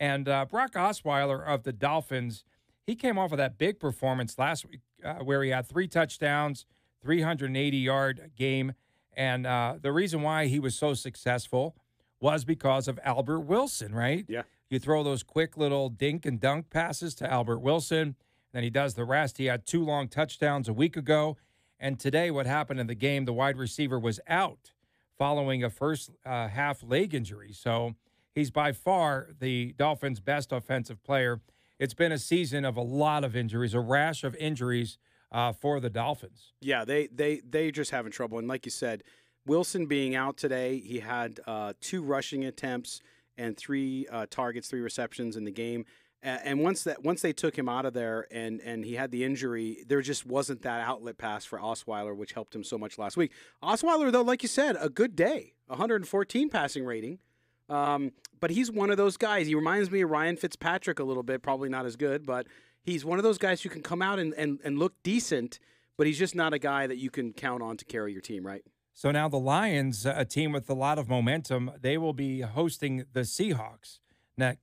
And Brock Osweiler of the Dolphins, he came off of that big performance last week where he had 3 touchdowns, 380-yard game. And the reason why he was so successful was because of Albert Wilson, right? Yeah. You throw those quick little dink and dunk passes to Albert Wilson, then he does the rest. He had 2 long touchdowns a week ago. And today, what happened in the game, the wide receiver was out following a first half leg injury. So he's by far the Dolphins' best offensive player. It's been a season of a lot of injuries, a rash of injuries for the Dolphins. Yeah, they just having trouble. And like you said, Wilson being out today, he had 2 rushing attempts and 3 targets, 3 receptions in the game. And once they took him out of there and he had the injury, there just wasn't that outlet pass for Osweiler, which helped him so much last week. Osweiler, though, like you said, a good day, 114 passing rating. But he's one of those guys. He reminds me of Ryan Fitzpatrick a little bit, probably not as good, but he's one of those guys who can come out and look decent, but he's just not a guy that you can count on to carry your team, right? So now the Lions, a team with a lot of momentum, they will be hosting the Seahawks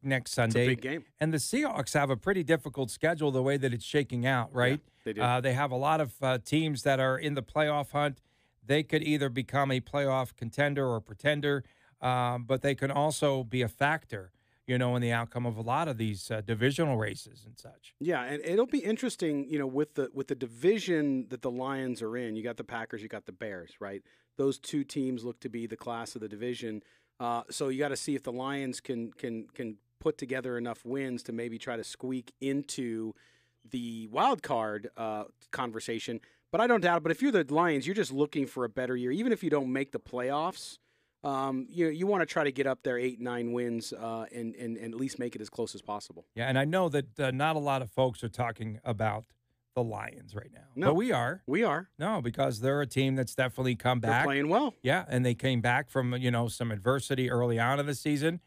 next Sunday. It's a big game. And the Seahawks have a pretty difficult schedule the way that it's shaking out, right? Yeah, they do. They have a lot of teams that are in the playoff hunt. They could either become a playoff contender or pretender, but they can also be a factor, in the outcome of a lot of these divisional races and such. Yeah, and it'll be interesting, with the division that the Lions are in. You got the Packers, you got the Bears, right? Those 2 teams look to be the class of the division. So you got to see if the Lions can put together enough wins to maybe try to squeak into the wild card conversation. But I don't doubt it. But if you're the Lions, you're just looking for a better year. Even if you don't make the playoffs, you want to try to get up there 8-9 wins and at least make it as close as possible. Yeah, and I know that not a lot of folks are talking about the Lions right now. No, but we are. We are. No, because they're a team that's definitely come back. They're playing well. Yeah, and they came back from, some adversity early on in the season.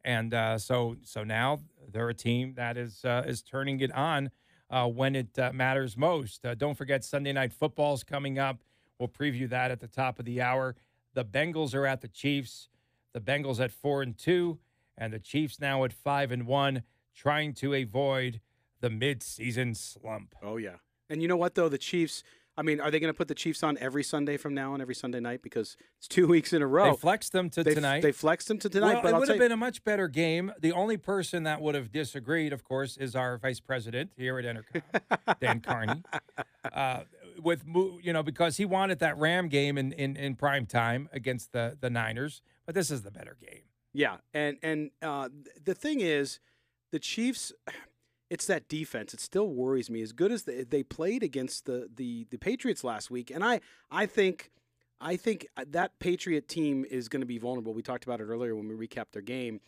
And so now they're a team that is turning it on when it matters most. Don't forget Sunday Night Football's coming up. We'll preview that at the top of the hour. The Bengals are at the Chiefs. The Bengals at 4-2, and the Chiefs now at 5-1, trying to avoid the mid-season slump. Oh, yeah. And you know what, though? The Chiefs, are they going to put the Chiefs on every Sunday from now on, every Sunday night? Because it's 2 weeks in a row. They flexed them to tonight. They flexed them to tonight. Well, but it would have been a much better game. The only person that would have disagreed, of course, is our vice president here at Entercom, Dan Carney, because he wanted that Ram game in prime time against the Niners. But this is the better game. Yeah, and the thing is, the Chiefs, it's that defense. It still worries me. As good as they played against the Patriots last week, and I think I think that Patriot team is going to be vulnerable. We talked about it earlier when we recapped their game.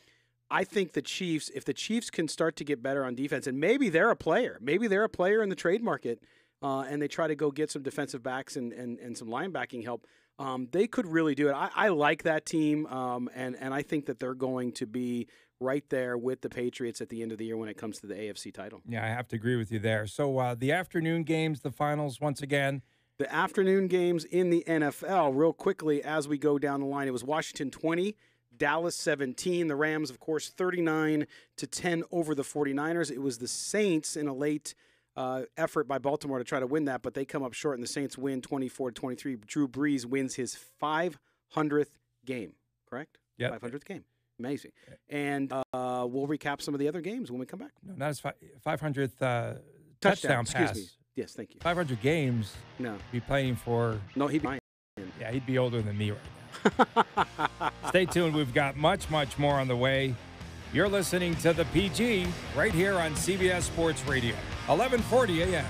I think the Chiefs, if the Chiefs can start to get better on defense, and maybe they're a player in the trade market, and they try to go get some defensive backs and some linebacking help, they could really do it. I like that team, and I think that they're going to be right there with the Patriots at the end of the year when it comes to the AFC title. Yeah, I have to agree with you there. So the afternoon games, the finals, once again. The afternoon games in the NFL, real quickly as we go down the line, it was Washington 20, Dallas 17. The Rams, of course, 39-10 over the 49ers. It was the Saints in a late effort by Baltimore to try to win that, but they come up short, and the Saints win 24-23. Drew Brees wins his 500th game, correct? Yeah. 500th game. Amazing. And we'll recap some of the other games when we come back. No, not his 500th touchdown pass. Excuse me. Yes, thank you. 500 games. No. Be playing for. No, he'd be. Yeah, he'd be older than me right now. Stay tuned. We've got much, much more on the way. You're listening to the PG right here on CBS Sports Radio, 1140 a.m.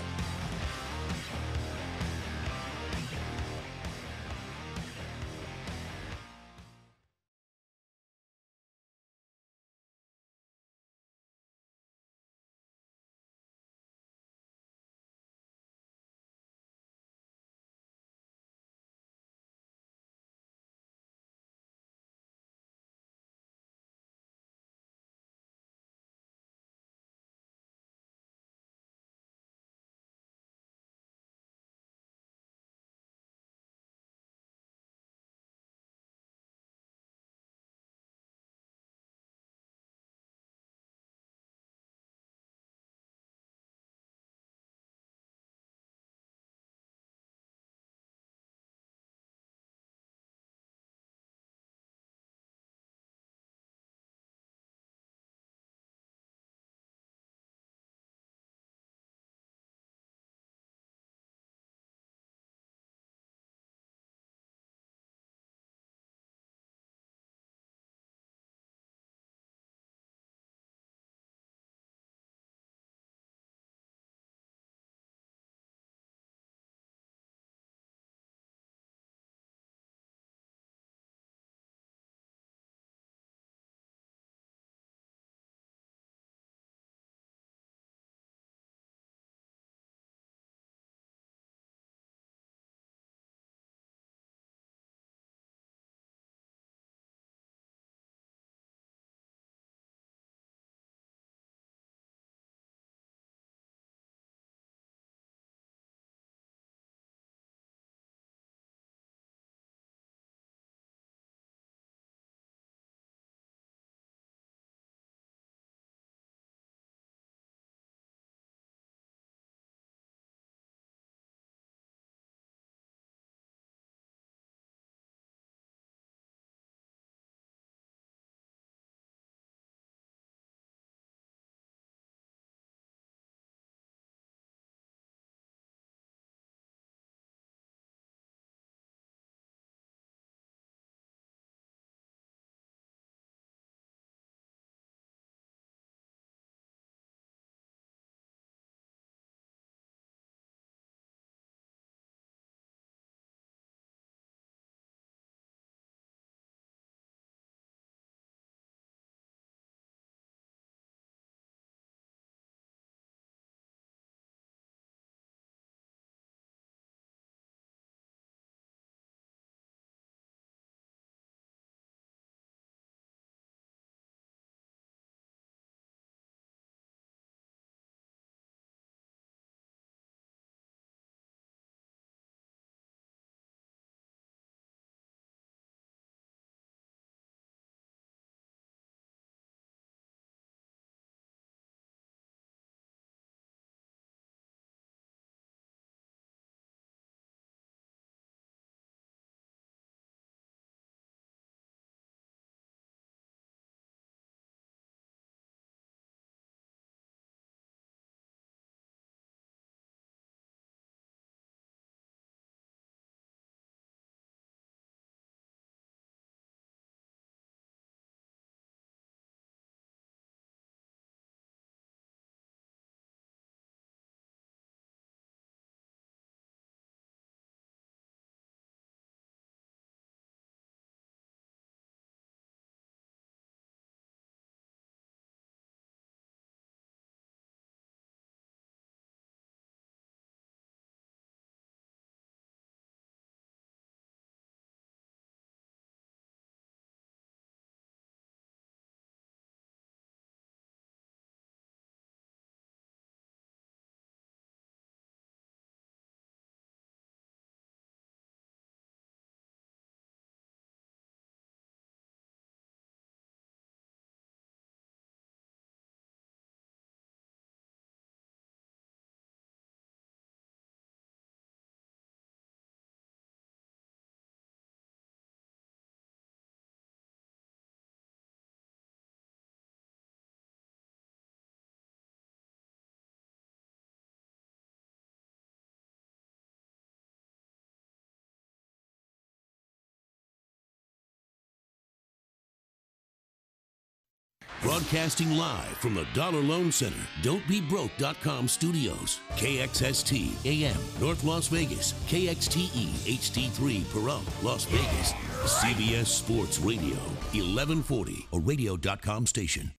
Broadcasting live from the Dollar Loan Center, don'tbebroke.com studios. KXST AM, North Las Vegas. KXTE HD3 Pahrump, Las Vegas. CBS Sports Radio, 1140, a radio.com station.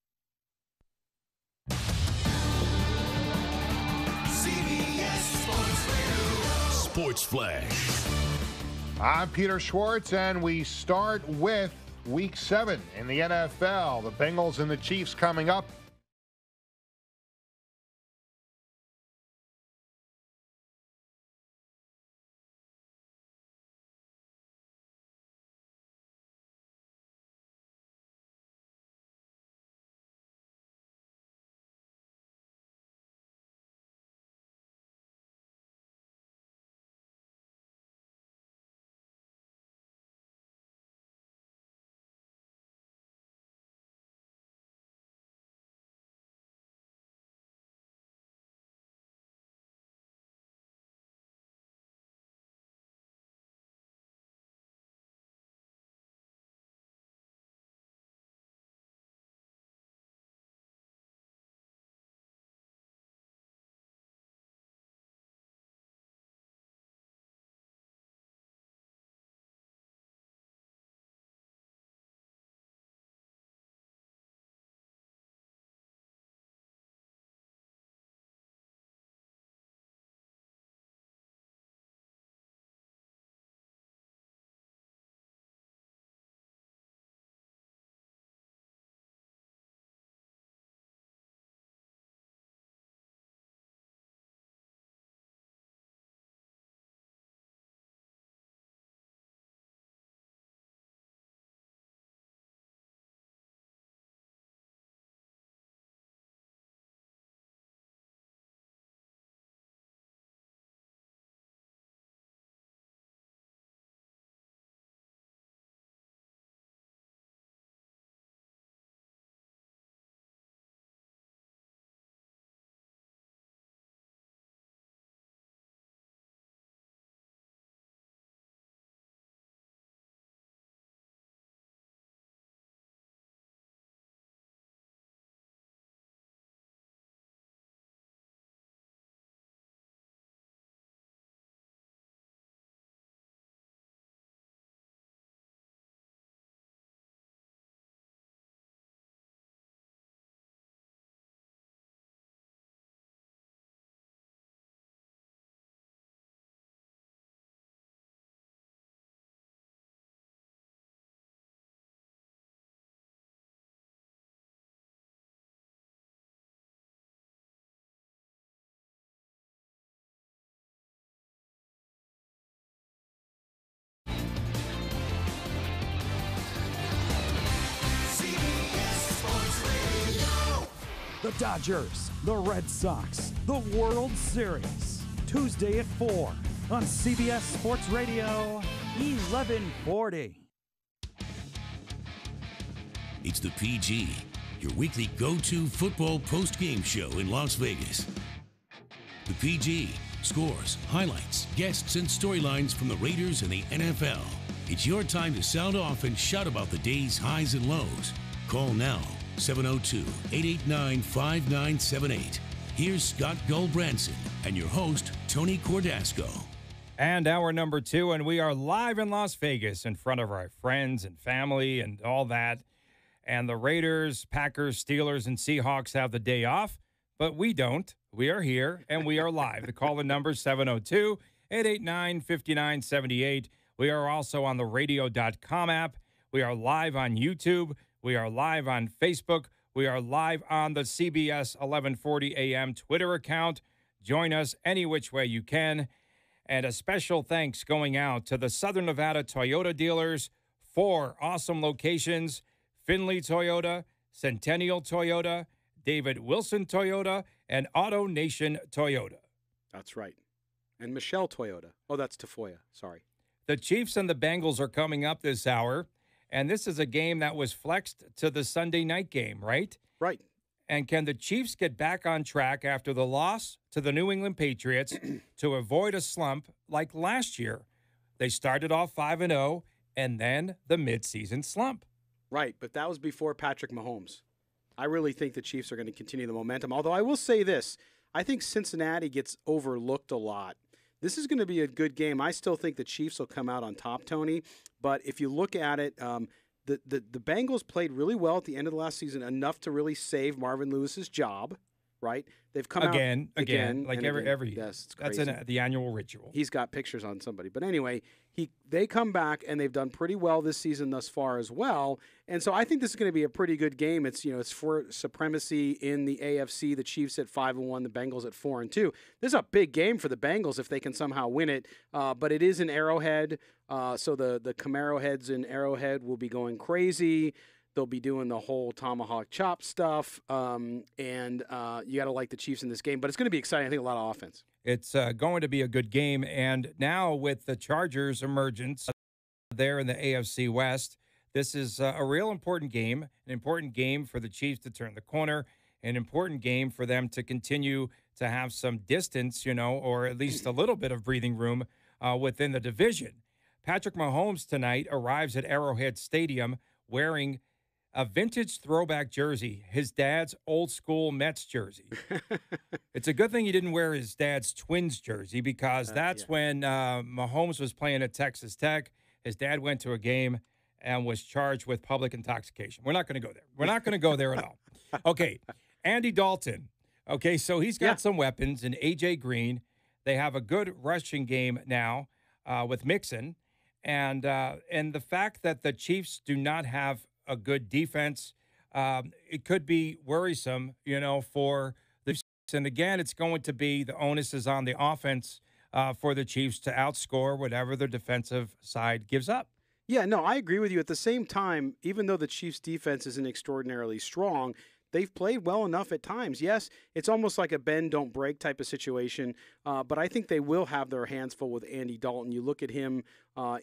CBS Sports Radio. Sports Flash. I'm Peter Schwartz, and we start with Week 7 in the NFL. The Bengals and the Chiefs coming up. The Dodgers, the Red Sox, the World Series. Tuesday at 4 on CBS Sports Radio, 1140. It's the PG, your weekly go-to football post-game show in Las Vegas. The PG, scores, highlights, guests, and storylines from the Raiders and the NFL. It's your time to sound off and shout about the day's highs and lows. Call now, 702-889-5978. Here's Scott Gulbransen and your host, Tony Cordasco. And hour number 2, and we are live in Las Vegas in front of our friends and family and all that. And the Raiders, Packers, Steelers, and Seahawks have the day off, but we don't. We are here, and we are live. The call-in number, 702-889-5978. We are also on the radio.com app. We are live on YouTube. We are live on Facebook. We are live on the CBS 1140 AM Twitter account. Join us any which way you can. And a special thanks going out to the Southern Nevada Toyota dealers, 4 awesome locations: Findlay Toyota, Centennial Toyota, David Wilson Toyota, and Auto Nation Toyota. That's right. And Michelle Toyota. Oh, that's Tafoya. Sorry. The Chiefs and the Bengals are coming up this hour, and this is a game that was flexed to the Sunday night game, right? Right. And can the Chiefs get back on track after the loss to the New England Patriots to avoid a slump like last year? They started off 5-0, and then the midseason slump. Right, but that was before Patrick Mahomes. I really think the Chiefs are going to continue the momentum. Although I will say this, I think Cincinnati gets overlooked a lot. This is going to be a good game. I still think the Chiefs will come out on top, Tony. But if you look at it, the Bengals played really well at the end of the last season, enough to really save Marvin Lewis's job. Right? They've come again, out again, like every year. Yes, it's crazy. That's the annual ritual. He's got pictures on somebody, but anyway, they come back and they've done pretty well this season thus far as well. And so I think this is going to be a pretty good game. It's it's for supremacy in the AFC. The Chiefs at 5-1, the Bengals at 4-2. This is a big game for the Bengals if they can somehow win it. But it is in Arrowhead, so the Camaro heads in Arrowhead will be going crazy. They'll be doing the whole tomahawk chop stuff, and you got to like the Chiefs in this game. But it's going to be exciting. I think a lot of offense. It's going to be a good game. And now with the Chargers' emergence there in the AFC West, this is a real important game, an important game for the Chiefs to turn the corner, an important game for them to continue to have some distance, or at least a little bit of breathing room within the division. Patrick Mahomes tonight arrives at Arrowhead Stadium wearing a vintage throwback jersey, his dad's old school Mets jersey. It's a good thing he didn't wear his dad's Twins jersey because that's when Mahomes was playing at Texas Tech. His dad went to a game and was charged with public intoxication. We're not going to go there. We're not going to go there at all. Okay, Andy Dalton. Okay, so he's got some weapons in A.J. Green. They have a good rushing game now with Mixon. And the fact that the Chiefs do not have a good defense, it could be worrisome, for the Chiefs. And again, it's going to be the onus is on the offense for the Chiefs to outscore whatever the defensive side gives up. Yeah, no, I agree with you. At the same time, even though the Chiefs' defense isn't extraordinarily strong, they've played well enough at times. Yes, it's almost like a bend, don't break type of situation, but I think they will have their hands full with Andy Dalton. You look at him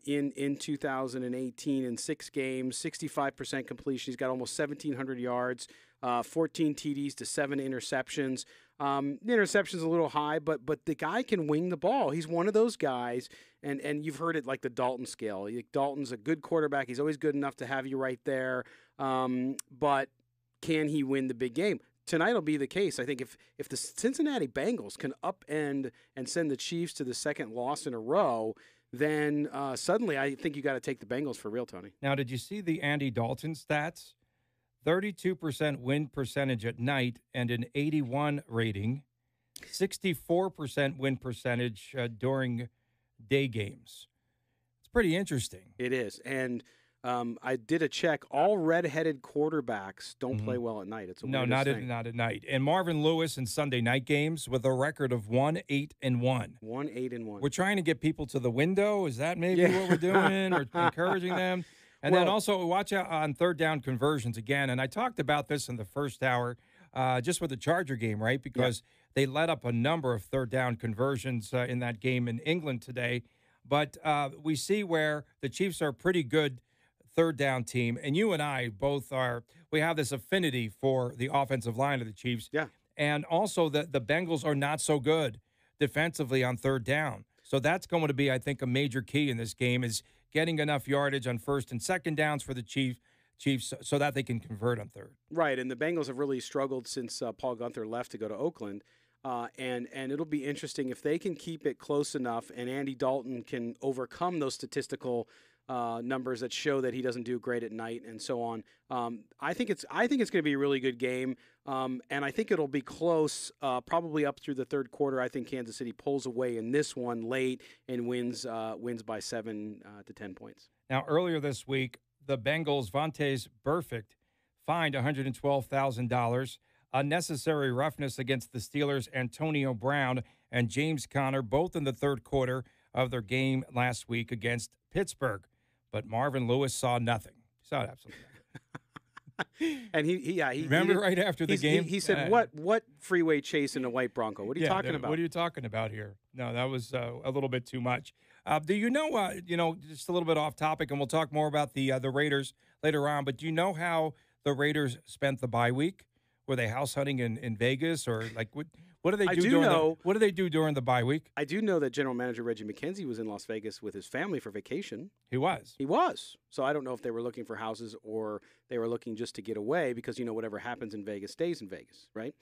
in 2018 in 6 games, 65% completion. He's got almost 1,700 yards, 14 TDs to 7 interceptions. The interception's a little high, but the guy can wing the ball. He's one of those guys, and you've heard it like the Dalton scale. Dalton's a good quarterback. He's always good enough to have you right there, but can he win the big game? Tonight will be the case. I think if the Cincinnati Bengals can upend and send the Chiefs to the second loss in a row, then suddenly I think you got to take the Bengals for real, Tony. Now, did you see the Andy Dalton stats? 32% win percentage at night and an 81 rating, 64% win percentage during day games. It's pretty interesting. It is. And I did a check. All red-headed quarterbacks don't play well at night. It's a not at night. And Marvin Lewis in Sunday night games with a record of 1-8-1. 1-8-1. We're trying to get people to the window. Is that maybe what we're doing, or encouraging them? And then also watch out on third down conversions again. And I talked about this in the first hour, just with the Charger game, right? Because they let up a number of third down conversions in that game in England today. But we see where the Chiefs are pretty good third down team, and you and I both we have this affinity for the offensive line of the Chiefs. Yeah. And also the Bengals are not so good defensively on third down. So that's going to be, I think, a major key in this game is getting enough yardage on first and second downs for the Chiefs so that they can convert on third. Right, and the Bengals have really struggled since Paul Guenther left to go to Oakland. And it'll be interesting if they can keep it close enough and Andy Dalton can overcome those statistical numbers that show that he doesn't do great at night and so on. I think it's going to be a really good game, and I think it'll be close, probably up through the third quarter. I think Kansas City pulls away in this one late and wins by 7 to 10 points. Now, earlier this week, the Bengals' Vontaze Burfict fined $112,000. Unnecessary roughness against the Steelers' Antonio Brown and James Conner, both in the third quarter of their game last week against Pittsburgh. But Marvin Lewis saw nothing. He saw absolutely nothing. And he remember right after the game? He said, what freeway chase in a white Bronco? What are you talking about? What are you talking about here? No, that was a little bit too much. Do you know, just a little bit off topic, and we'll talk more about the Raiders later on, but do you know how the Raiders spent the bye week? Were they house hunting in Vegas, or like what What do they do? What do they do during the bye week? I do know that General Manager Reggie McKenzie was in Las Vegas with his family for vacation. He was. He was. So I don't know if they were looking for houses or they were looking just to get away because, whatever happens in Vegas stays in Vegas, right?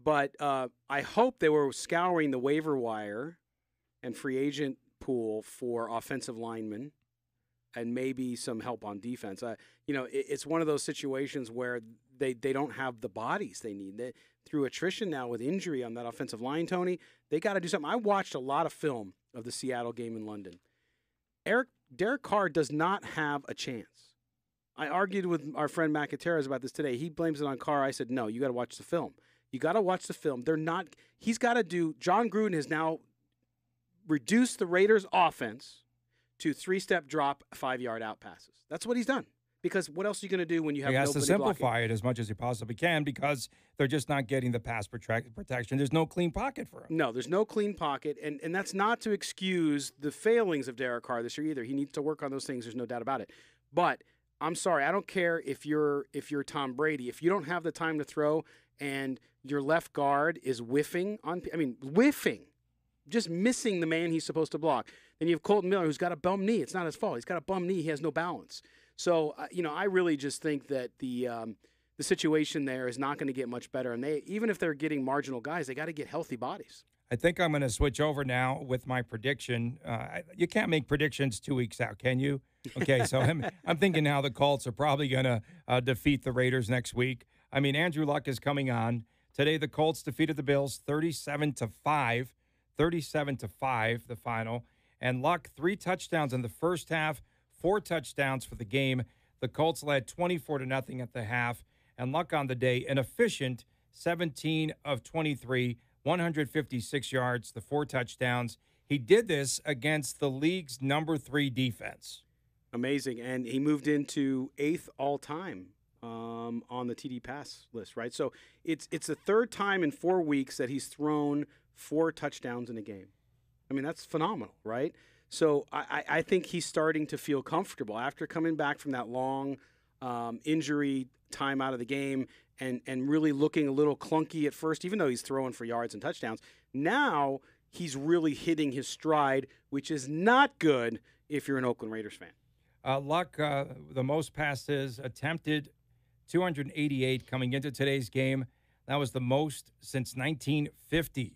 But I hope they were scouring the waiver wire and free agent pool for offensive linemen and maybe some help on defense. It's one of those situations where they don't have the bodies they need. Through attrition now with injury on that offensive line, Tony, they got to do something. I watched a lot of film of the Seattle game in London. Derek Carr does not have a chance. I argued with our friend Matt Gutierrez about this today. He blames it on Carr. I said, no, you got to watch the film. You got to watch the film. He's got to do, John Gruden has now reduced the Raiders' offense to 3-step drop, 5-yard out passes. That's what he's done. Because what else are you going to do when you have nobody blocking? He has to simplify it as much as he possibly can because they're just not getting the pass protection. There's no clean pocket for him. No, there's no clean pocket, and that's not to excuse the failings of Derek Carr this year either. He needs to work on those things. There's no doubt about it. But I'm sorry, I don't care if you're Tom Brady. If you don't have the time to throw and your left guard is whiffing, just missing the man he's supposed to block. Then you have Colton Miller, who's got a bum knee. It's not his fault. He's got a bum knee. He has no balance. So, I really just think that the situation there is not going to get much better. And even if they're getting marginal guys, they got to get healthy bodies. I think I'm going to switch over now with my prediction. You can't make predictions 2 weeks out, can you? Okay, so I'm thinking now the Colts are probably going to defeat the Raiders next week. I mean, Andrew Luck is coming on. Today, the Colts defeated the Bills 37-5. 37-5, the final. And Luck, 3 touchdowns in the first half, 4 touchdowns for the game. The Colts led 24-0 at the half. And Luck on the day, an efficient 17 of 23, 156 yards, the 4 touchdowns. He did this against the league's number 3 defense. Amazing. And he moved into 8th all-time on the TD pass list, right? So it's the 3rd time in 4 weeks that he's thrown 4 touchdowns in a game. I mean, that's phenomenal, right? So I think he's starting to feel comfortable after coming back from that long injury time out of the game and really looking a little clunky at first, even though he's throwing for yards and touchdowns. Now he's really hitting his stride, which is not good if you're an Oakland Raiders fan. Luck, the most passes attempted, 288 coming into today's game. That was the most since 1950.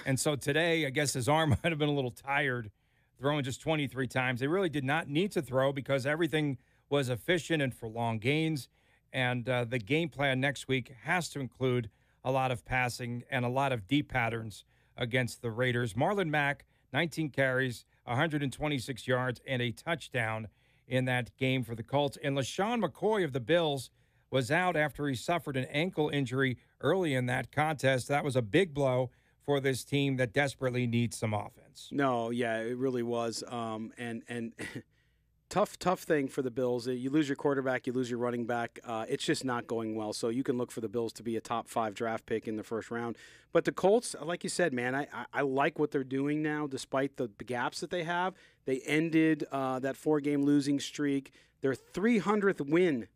And so today, I guess his arm might have been a little tired, throwing just 23 times. They really did not need to throw because everything was efficient and for long gains. And the game plan next week has to include a lot of passing and a lot of deep patterns against the Raiders. Marlon Mack, 19 carries, 126 yards, and a touchdown in that game for the Colts. And LaShawn McCoy of the Bills was out after he suffered an ankle injury early in that contest. That was a big blow for this team that desperately needs some offense. No, yeah, it really was. And tough thing for the Bills. You lose your quarterback, you lose your running back. It's just not going well. So you can look for the Bills to be a top 5 draft pick in the first round. But the Colts, like you said, man, I like what they're doing now, despite the gaps that they have. They ended that 4-game losing streak. Their 300th win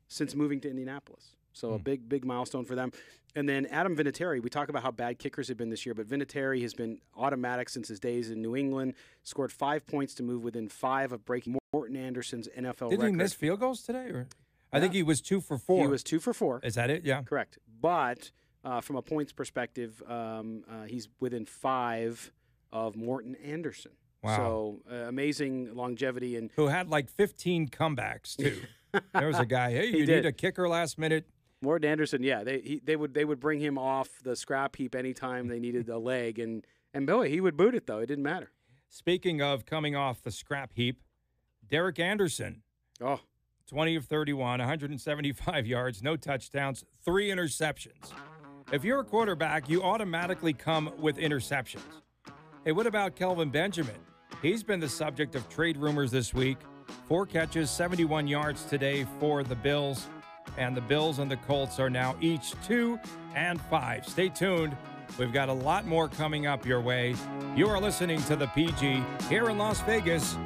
since moving to Indianapolis. So a big milestone for them. And then Adam Vinatieri, we talk about how bad kickers have been this year, but Vinatieri has been automatic since his days in New England, scored 5 points to move within 5 of breaking Morton Anderson's NFL record. Did he miss field goals today? Or? I think he was 2 for 4. He was 2 for 4. Is that it? Yeah. Correct. But from a points perspective, he's within 5 of Morton Anderson. Wow. So amazing longevity. And who had like 15 comebacks, too. There was a guy, hey, you need a kicker last minute. Morton Anderson, yeah, they would bring him off the scrap heap anytime they needed a leg, and boy, he would boot it though. It didn't matter. Speaking of coming off the scrap heap, Derek Anderson, 20 of 31, 175 yards, no touchdowns, 3 interceptions. If you're a quarterback, you automatically come with interceptions. Hey, what about Kelvin Benjamin? He's been the subject of trade rumors this week. 4 catches, 71 yards today for the Bills. And the Bills and the Colts are now each 2 and 5. Stay tuned. We've got a lot more coming up your way. You are listening to the PG here in Las Vegas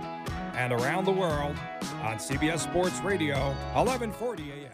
and around the world on CBS Sports Radio, 1140 a.m.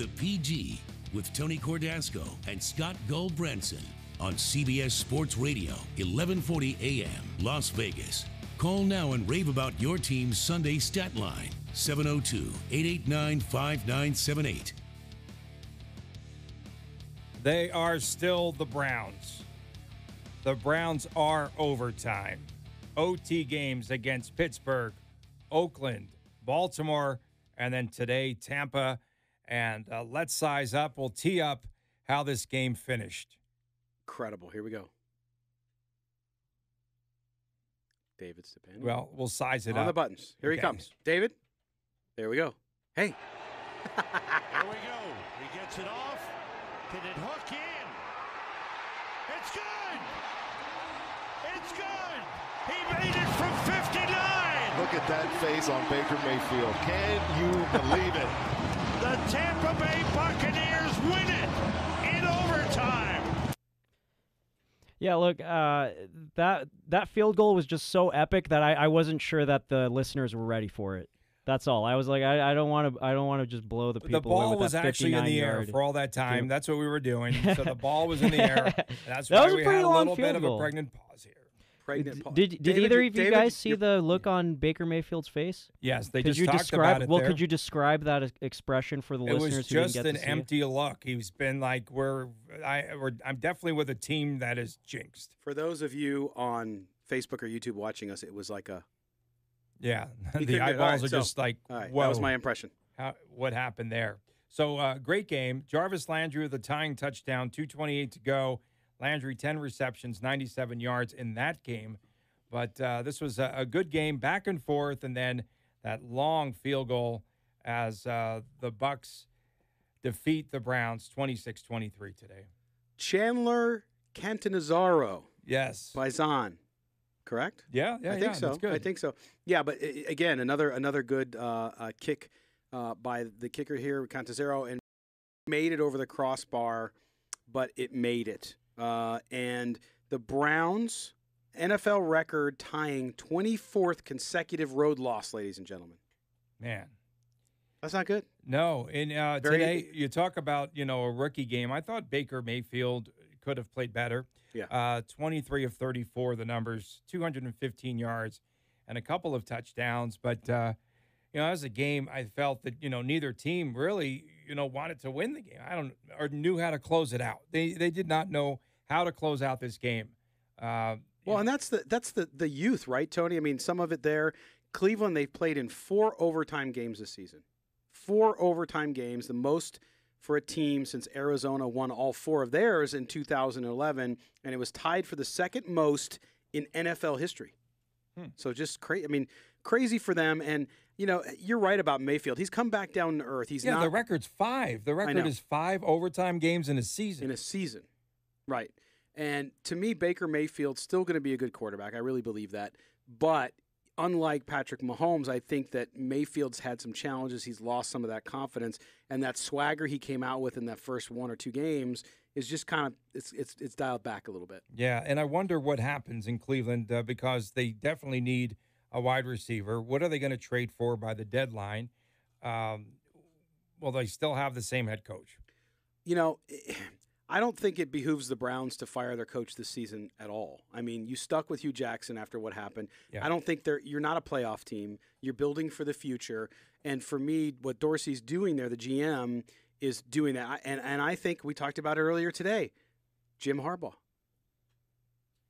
The PG with Tony Cordasco and Scott Gulbransen on CBS Sports Radio, 1140 AM, Las Vegas. Call now and rave about your team's Sunday stat line, 702-889-5978. They are still the Browns. The Browns are overtime. OT games against Pittsburgh, Oakland, Baltimore, and then today, Tampa. And let's size up. We'll tee up how this game finished. Incredible. Here we go. David Stepanian. Well, we'll size it up. On the buttons. Here he comes. David, there we go. Hey. Here we go. He gets it off. Did it hook in? It's good. It's good. He made it from 59. Look at that face on Baker Mayfield. Can you believe it? The Tampa Bay Buccaneers win it in overtime. Yeah, look, that field goal was just so epic that I wasn't sure that the listeners were ready for it. That's all. I was like, I don't want to just blow the people The ball away with was that actually in the air yard. for all that time. That's what we were doing. So the ball was in the air. That's That why was a we pretty had a long little bit field of a goal. pregnant pause here. Did either of you guys see the look on Baker Mayfield's face? Yes, they Could just you talked describe, about it Well, there. could you describe that expression for the It listeners was who didn't just get an to see it? empty look. He's been like, I'm definitely with a team that is jinxed. For those of you on Facebook or YouTube watching us, it was like a... Yeah, He the couldn't get it. eyeballs All right, are so- just like, all right, whoa. that was my impression. What happened there? So, great game. Jarvis Landry with a tying touchdown, 2:28 to go. Landry, 10 receptions, 97 yards in that game. But this was a good game, back and forth, and then that long field goal as the Bucs defeat the Browns 26-23 today. Chandler Cantanizaro. Yes. By Zahn. Correct? Yeah, I think so. That's good. I think so. Yeah, but again, another good kick by the kicker here, Cantanizaro, and made it over the crossbar, but it made it. And the Browns, NFL record tying 24th consecutive road loss, ladies and gentlemen. Man. That's not good. No. And today, you talk about, a rookie game. I thought Baker Mayfield could have played better. Yeah. 23 of 34, the numbers, 215 yards, and a couple of touchdowns. But, as a game, I felt that, neither team really, wanted to win the game. Or knew how to close it out. They did not know how to close out this game. Well, and that's the youth, right, Tony? I mean, some of it there. Cleveland, they've played in 4 overtime games this season. 4 overtime games, the most for a team since Arizona won all 4 of theirs in 2011, and it was tied for the second most in NFL history. So just crazy. I mean, crazy for them. And, you're right about Mayfield. He's come back down to earth. He's not. The record's 5. The record is 5 overtime games in a season. Right. And to me, Baker Mayfield's still going to be a good quarterback. I really believe that. But unlike Patrick Mahomes, I think that Mayfield's had some challenges. He's lost some of that confidence. And that swagger he came out with in that first 1 or 2 games is just kind of it's dialed back a little bit. Yeah, and I wonder what happens in Cleveland because they definitely need a wide receiver. What are they going to trade for by the deadline? Well, they still have the same head coach. I don't think it behooves the Browns to fire their coach this season at all. I mean, you stuck with Hugh Jackson after what happened. Yeah. I don't think you're not a playoff team. You're building for the future. And for me, what Dorsey's doing there, the GM, is doing that. And I think we talked about it earlier today. Jim Harbaugh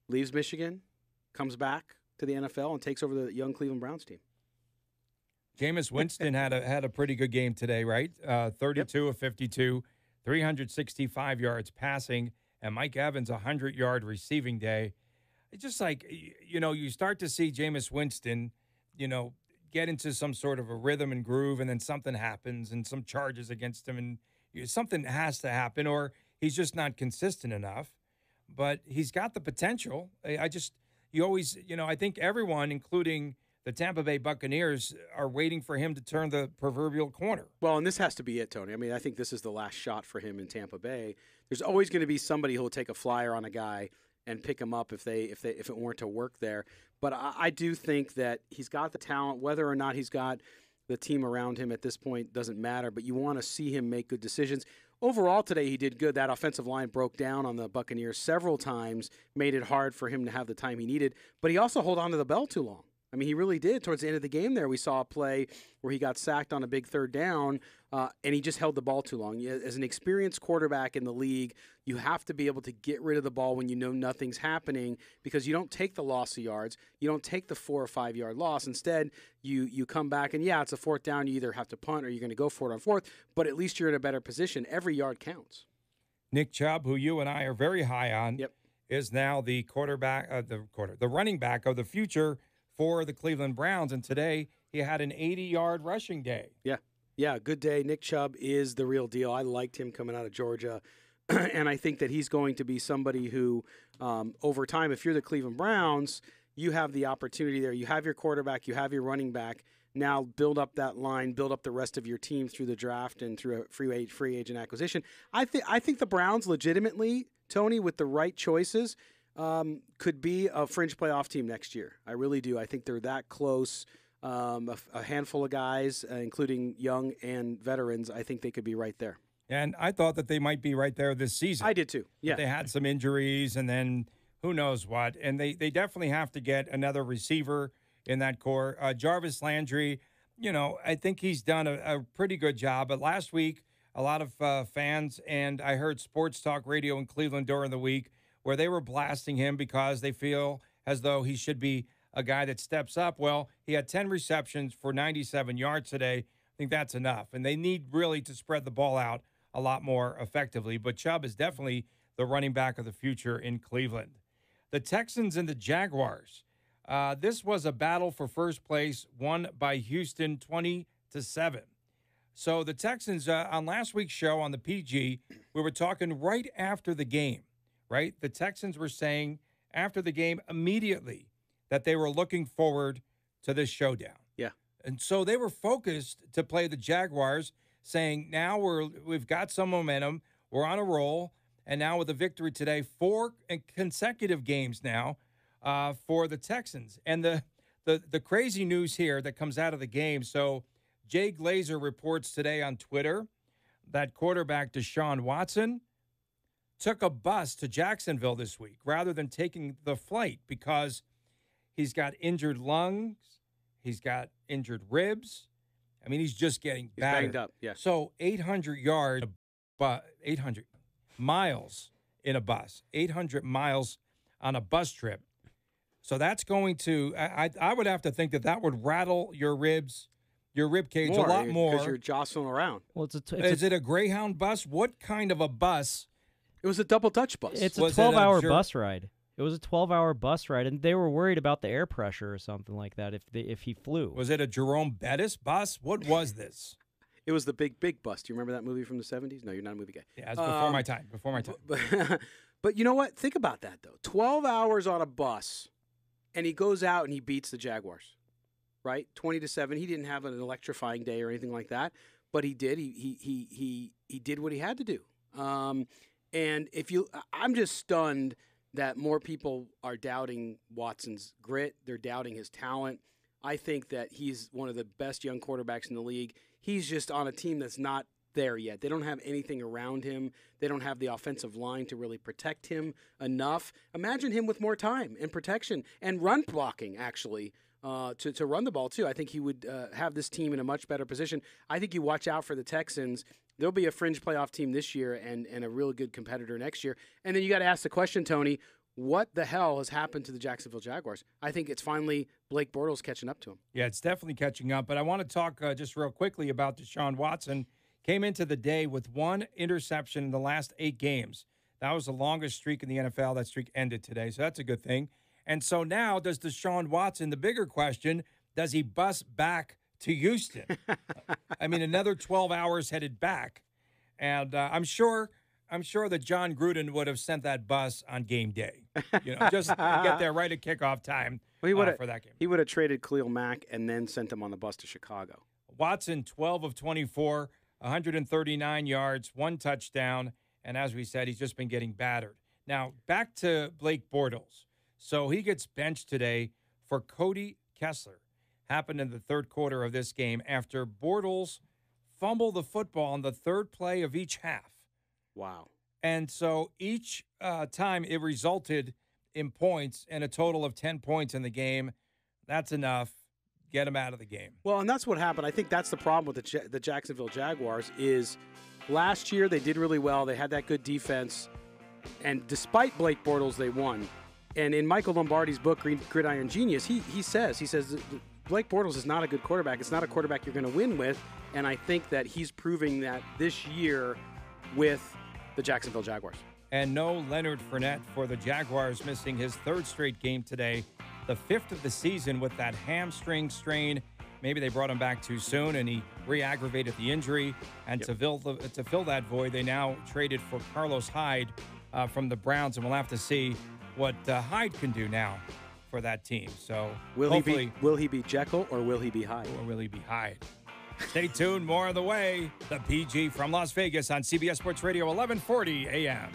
leaves Michigan, comes back to the NFL, and takes over the young Cleveland Browns team. Jameis Winston had a pretty good game today, right? 32 of 52. 365 yards passing, and Mike Evans, 100-yard receiving day. It's just like, you start to see Jameis Winston, get into some sort of a rhythm and groove, and then something happens and some charges against him, and something has to happen, or he's just not consistent enough. But he's got the potential. I think everyone, including the Tampa Bay Buccaneers, are waiting for him to turn the proverbial corner. Well, and this has to be it, Tony. I mean, I think this is the last shot for him in Tampa Bay. There's always going to be somebody who will take a flyer on a guy and pick him up if it weren't to work there. But I do think that he's got the talent, whether or not he's got the team around him at this point doesn't matter, but you want to see him make good decisions. Overall today, he did good. That offensive line broke down on the Buccaneers several times, made it hard for him to have the time he needed, but he also held on to the bell too long. I mean, he really did. Towards the end of the game there, we saw a play where he got sacked on a big third down, and he just held the ball too long. As an experienced quarterback in the league, you have to be able to get rid of the ball when you know nothing's happening, because you don't take the loss of yards. You don't take the 4 or 5 yard loss. Instead, you come back, and it's a fourth down. You either have to punt or you're going to go for it on fourth, but at least you're in a better position. Every yard counts. Nick Chubb, who you and I are very high on, Yep. is now the the running back of the future for the Cleveland Browns, and today he had an 80-yard rushing day. Yeah, good day. Nick Chubb is the real deal. I liked him coming out of Georgia, and I think that he's going to be somebody who, over time, if you're the Cleveland Browns, you have the opportunity there. You have your quarterback, you have your running back. Now build up that line, build up the rest of your team through the draft and through a free agent acquisition. I think the Browns legitimately, Tony, with the right choices, could be a fringe playoff team next year. I really do. I think they're that close. A handful of guys, including young and veterans, I think they could be right there. And I thought that they might be right there this season. I did too. Yeah. But they had some injuries and then who knows what. And they definitely have to get another receiver in that core. Jarvis Landry, I think he's done a pretty good job. But last week, a lot of fans, and I heard Sports Talk Radio in Cleveland during the week, where they were blasting him because they feel as though he should be a guy that steps up. Well, he had 10 receptions for 97 yards today. I think that's enough. And they need really to spread the ball out a lot more effectively. But Chubb is definitely the running back of the future in Cleveland. The Texans and the Jaguars. This was a battle for first place, won by Houston 20-7. So the Texans, on last week's show on the PG, we were talking right after the game, right? The Texans were saying after the game immediately that they were looking forward to this showdown. Yeah. And so they were focused to play the Jaguars, saying now we've got some momentum, we're on a roll, and now with a victory today, 4 consecutive games now for the Texans. And the crazy news here that comes out of the game, so Jay Glazer reports today on Twitter that quarterback Deshaun Watson took a bus to Jacksonville this week rather than taking the flight because he's got injured lungs. He's got injured ribs. I mean, he's just getting battered. Banged up, yeah. So 800 yards, 800 miles in a bus, 800 miles on a bus trip. So that's going to, I would have to think that would rattle your ribs, your rib cage a lot more. Because you're jostling around. Well, is it a Greyhound bus? What kind of a bus? It was a double Dutch bus. It's a 12-hour bus ride. It was a 12-hour bus ride, and they were worried about the air pressure or something like that if he flew. Was it a Jerome Bettis bus? What was this? It was the Big Bus. Do you remember that movie from the 70s? No, you're not a movie guy. Yeah, it's before my time. Before my time. But you know what? Think about that, though. 12 hours on a bus, and he goes out and he beats the Jaguars, right? 20-7. He didn't have an electrifying day or anything like that, but he did. He did what he had to do. And I'm just stunned that more people are doubting Watson's grit. They're doubting his talent. I think that he's one of the best young quarterbacks in the league. He's just on a team that's not there yet. They don't have anything around him. They don't have the offensive line to really protect him enough. Imagine him with more time and protection and run blocking, actually, to run the ball, too. I think he would have this team in a much better position. I think you watch out for the Texans. They'll be a fringe playoff team this year and a real good competitor next year. And then you got to ask the question, Tony, what the hell has happened to the Jacksonville Jaguars? I think it's finally Blake Bortles catching up to him. Yeah, it's definitely catching up. But I want to talk just real quickly about Deshaun Watson. Came into the day with 1 interception in the last 8 games. That was the longest streak in the NFL. That streak ended today, so that's a good thing. And so now does Deshaun Watson, the bigger question, does he bus back to Houston? I mean, another 12 hours headed back. And I'm sure that John Gruden would have sent that bus on game day. Just get there right at kickoff time for that game. He would have traded Khalil Mack and then sent him on the bus to Chicago. Watson, 12 of 24, 139 yards, 1 touchdown. And as we said, he's just been getting battered. Now, back to Blake Bortles. So he gets benched today for Cody Kessler. happened in the third quarter of this game after Bortles fumbled the football on the third play of each half. Wow. And so each time it resulted in points and a total of 10 points in the game. That's enough. Get him out of the game. Well, and that's what happened. I think that's the problem with the Jacksonville Jaguars is last year they did really well. They had that good defense. And despite Blake Bortles, they won. And in Michael Lombardi's book, Gridiron Genius, he says Blake Bortles is not a good quarterback. It's not a quarterback you're going to win with. And I think that he's proving that this year with the Jacksonville Jaguars. And no Leonard Fournette for the Jaguars, missing his third straight game today, the fifth of the season with that hamstring strain. Maybe they brought him back too soon, and he re-aggravated the injury. And to fill that void, they now traded for Carlos Hyde from the Browns, and we'll have to see what Hyde can do now for that team. So will he be Jekyll or will he be Hyde? Or will he be Hyde? Stay tuned. More on the way. The PG from Las Vegas on CBS Sports Radio, 1140 a.m.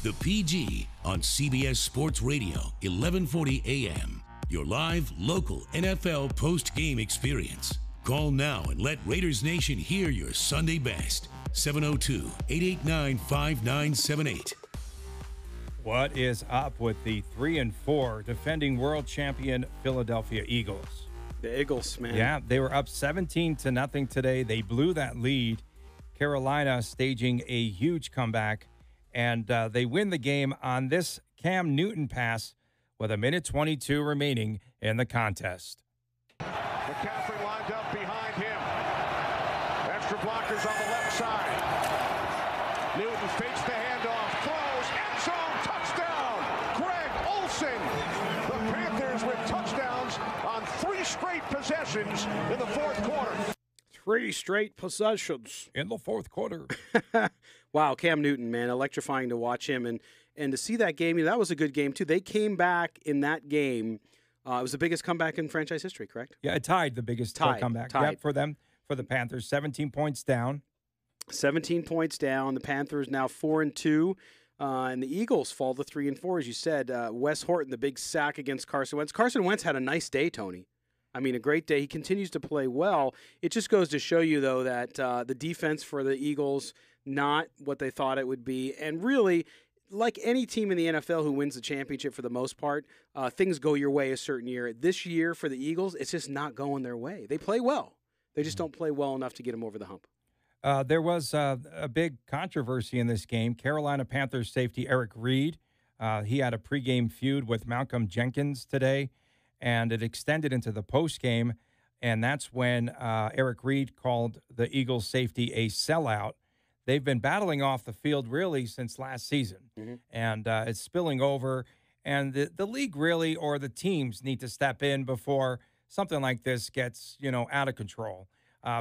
The PG on CBS Sports Radio, 1140 AM. Your live, local NFL post-game experience. Call now and let Raiders Nation hear your Sunday best. 702-889-5978. What is up with the 3-4 defending world champion Philadelphia Eagles? The Eagles, man. Yeah, they were up 17-0 today. They blew that lead. Carolina staging a huge comeback, and they win the game on this Cam Newton pass with 1:22 remaining in the contest. McCaffrey lined up behind him. Extra blockers on the left side. Newton fakes the handoff, throws, end zone, touchdown! Greg Olsen! The Panthers with touchdowns on 3 straight possessions in the fourth quarter. 3 straight possessions in the fourth quarter. Wow, Cam Newton, man, electrifying to watch him and to see that game. That was a good game too. They came back in that game. It was the biggest comeback in franchise history, correct? Yeah, it tied the biggest comeback. Yep, for them, for the Panthers. 17 points down. 17 points down. The Panthers now 4-2. And the Eagles fall to 3-4, as you said. Wes Horton, the big sack against Carson Wentz. Carson Wentz had a nice day, Tony. I mean, a great day. He continues to play well. It just goes to show you, though, that the defense for the Eagles, not what they thought it would be. And really, like any team in the NFL who wins the championship for the most part, things go your way a certain year. This year for the Eagles, it's just not going their way. They play well. They just don't play well enough to get them over the hump. There was a big controversy in this game. Carolina Panthers safety Eric Reed, he had a pregame feud with Malcolm Jenkins today, and it extended into the postgame, and that's when Eric Reed called the Eagles safety a sellout. They've been battling off the field really since last season, and it's spilling over, and the league really, or the teams, need to step in before something like this gets, out of control,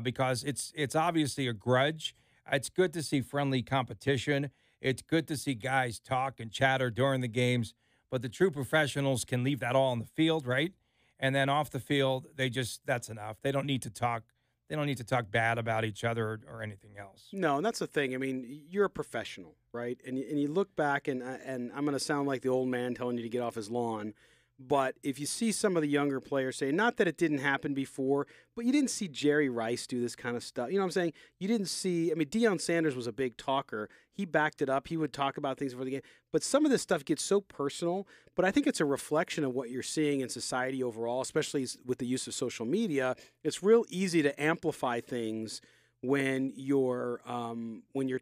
because it's obviously a grudge. It's good to see friendly competition. It's good to see guys talk and chatter during the games, but the true professionals can leave that all on the field, right? And then off the field, that's enough. They don't need to talk. They don't need to talk bad about each other or anything else. No, and that's the thing. I mean, you're a professional, right? And you look back, and I'm going to sound like the old man telling you to get off his lawn, but if you see some of the younger players say, not that it didn't happen before, but you didn't see Jerry Rice do this kind of stuff. You know what I'm saying? You didn't see, Deion Sanders was a big talker. He backed it up. He would talk about things before the game. But some of this stuff gets so personal, but I think it's a reflection of what you're seeing in society overall, especially with the use of social media. It's real easy to amplify things when you're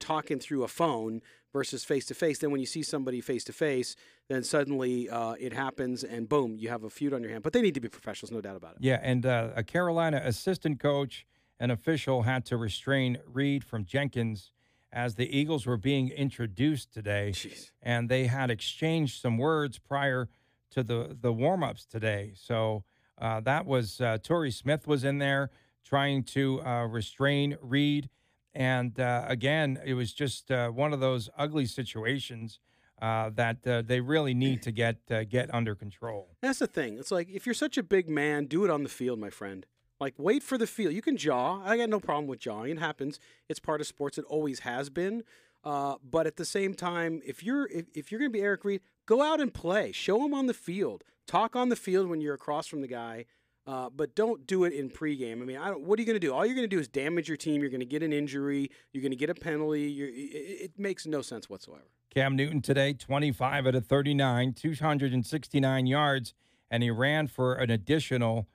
talking through a phone versus face-to-face. Then when you see somebody face-to-face, then suddenly it happens, and boom, you have a feud on your hand. But they need to be professionals, no doubt about it. Yeah, and a Carolina assistant coach and official had to restrain Reed from Jenkins as the Eagles were being introduced today. Jeez. And they had exchanged some words prior to the warm-ups today. So that was Torrey Smith was in there trying to restrain Reed. And, again, it was just one of those ugly situations that they really need to get under control. That's the thing. It's like, if you're such a big man, do it on the field, my friend. Like, wait for the field. You can jaw. I got no problem with jawing. It happens. It's part of sports. It always has been. But at the same time, if you're going to be Eric Reed, go out and play. Show him on the field. Talk on the field when you're across from the guy. But don't do it in pregame. What are you going to do? All you're going to do is damage your team. You're going to get an injury. You're going to get a penalty. It makes no sense whatsoever. Cam Newton today, 25 out of 39, 269 yards, and he ran for an additional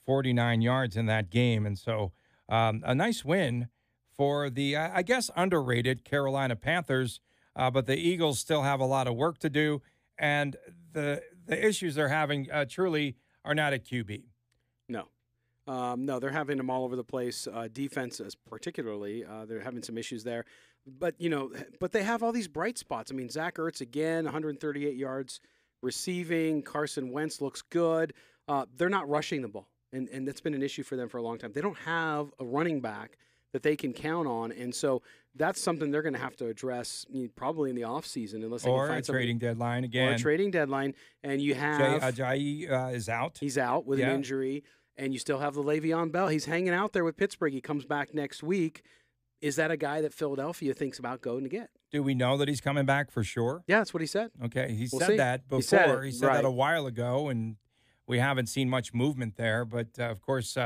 49 yards in that game. And so a nice win for the, I guess, underrated Carolina Panthers, but the Eagles still have a lot of work to do, and the issues they're having truly are not at QB. No, they're having them all over the place. Defenses, particularly, they're having some issues there. But they have all these bright spots. Zach Ertz again, 138 yards receiving. Carson Wentz looks good. They're not rushing the ball, and that's been an issue for them for a long time. They don't have a running back that they can count on, and so that's something they're going to have to address probably in the offseason, unless they can find something. Or a trading deadline again. Or a trading deadline, and you have Ajayi is out. He's out with an injury. And you still have the Le'Veon Bell. He's hanging out there with Pittsburgh. He comes back next week. is that a guy that Philadelphia thinks about going to get? Do we know that he's coming back for sure? Yeah, that's what he said. Okay, he We'll said see. that before. He said that a while ago, and we haven't seen much movement there. But, of course,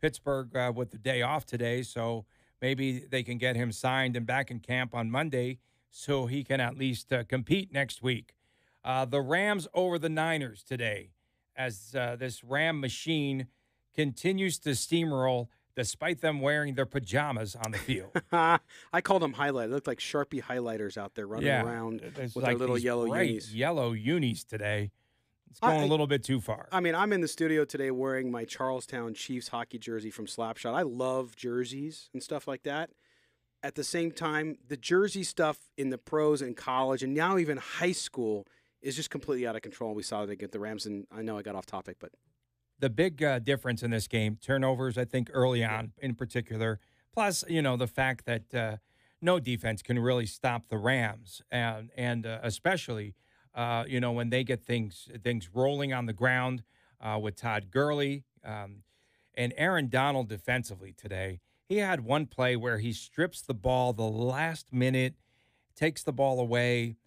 Pittsburgh with the day off today, so maybe they can get him signed and back in camp on Monday so he can at least compete next week. The Rams over the Niners today as this Ram machine continues to steamroll despite them wearing their pajamas on the field. I called them highlight. It looked like Sharpie highlighters out there running around with like their little these yellow bright unis. Yellow unis today. It's going a little bit too far. I mean, I'm in the studio today wearing my Charlestown Chiefs hockey jersey from Slapshot. I love jerseys and stuff like that. At the same time, the jersey stuff in the pros and college and now even high school is just completely out of control. We saw it against the Rams, and I know I got off topic, but the big difference in this game, turnovers, I think, early on in particular, plus, the fact that no defense can really stop the Rams, and especially, when they get things rolling on the ground with Todd Gurley and Aaron Donald defensively today. He had one play where he strips the ball the last minute, takes the ball away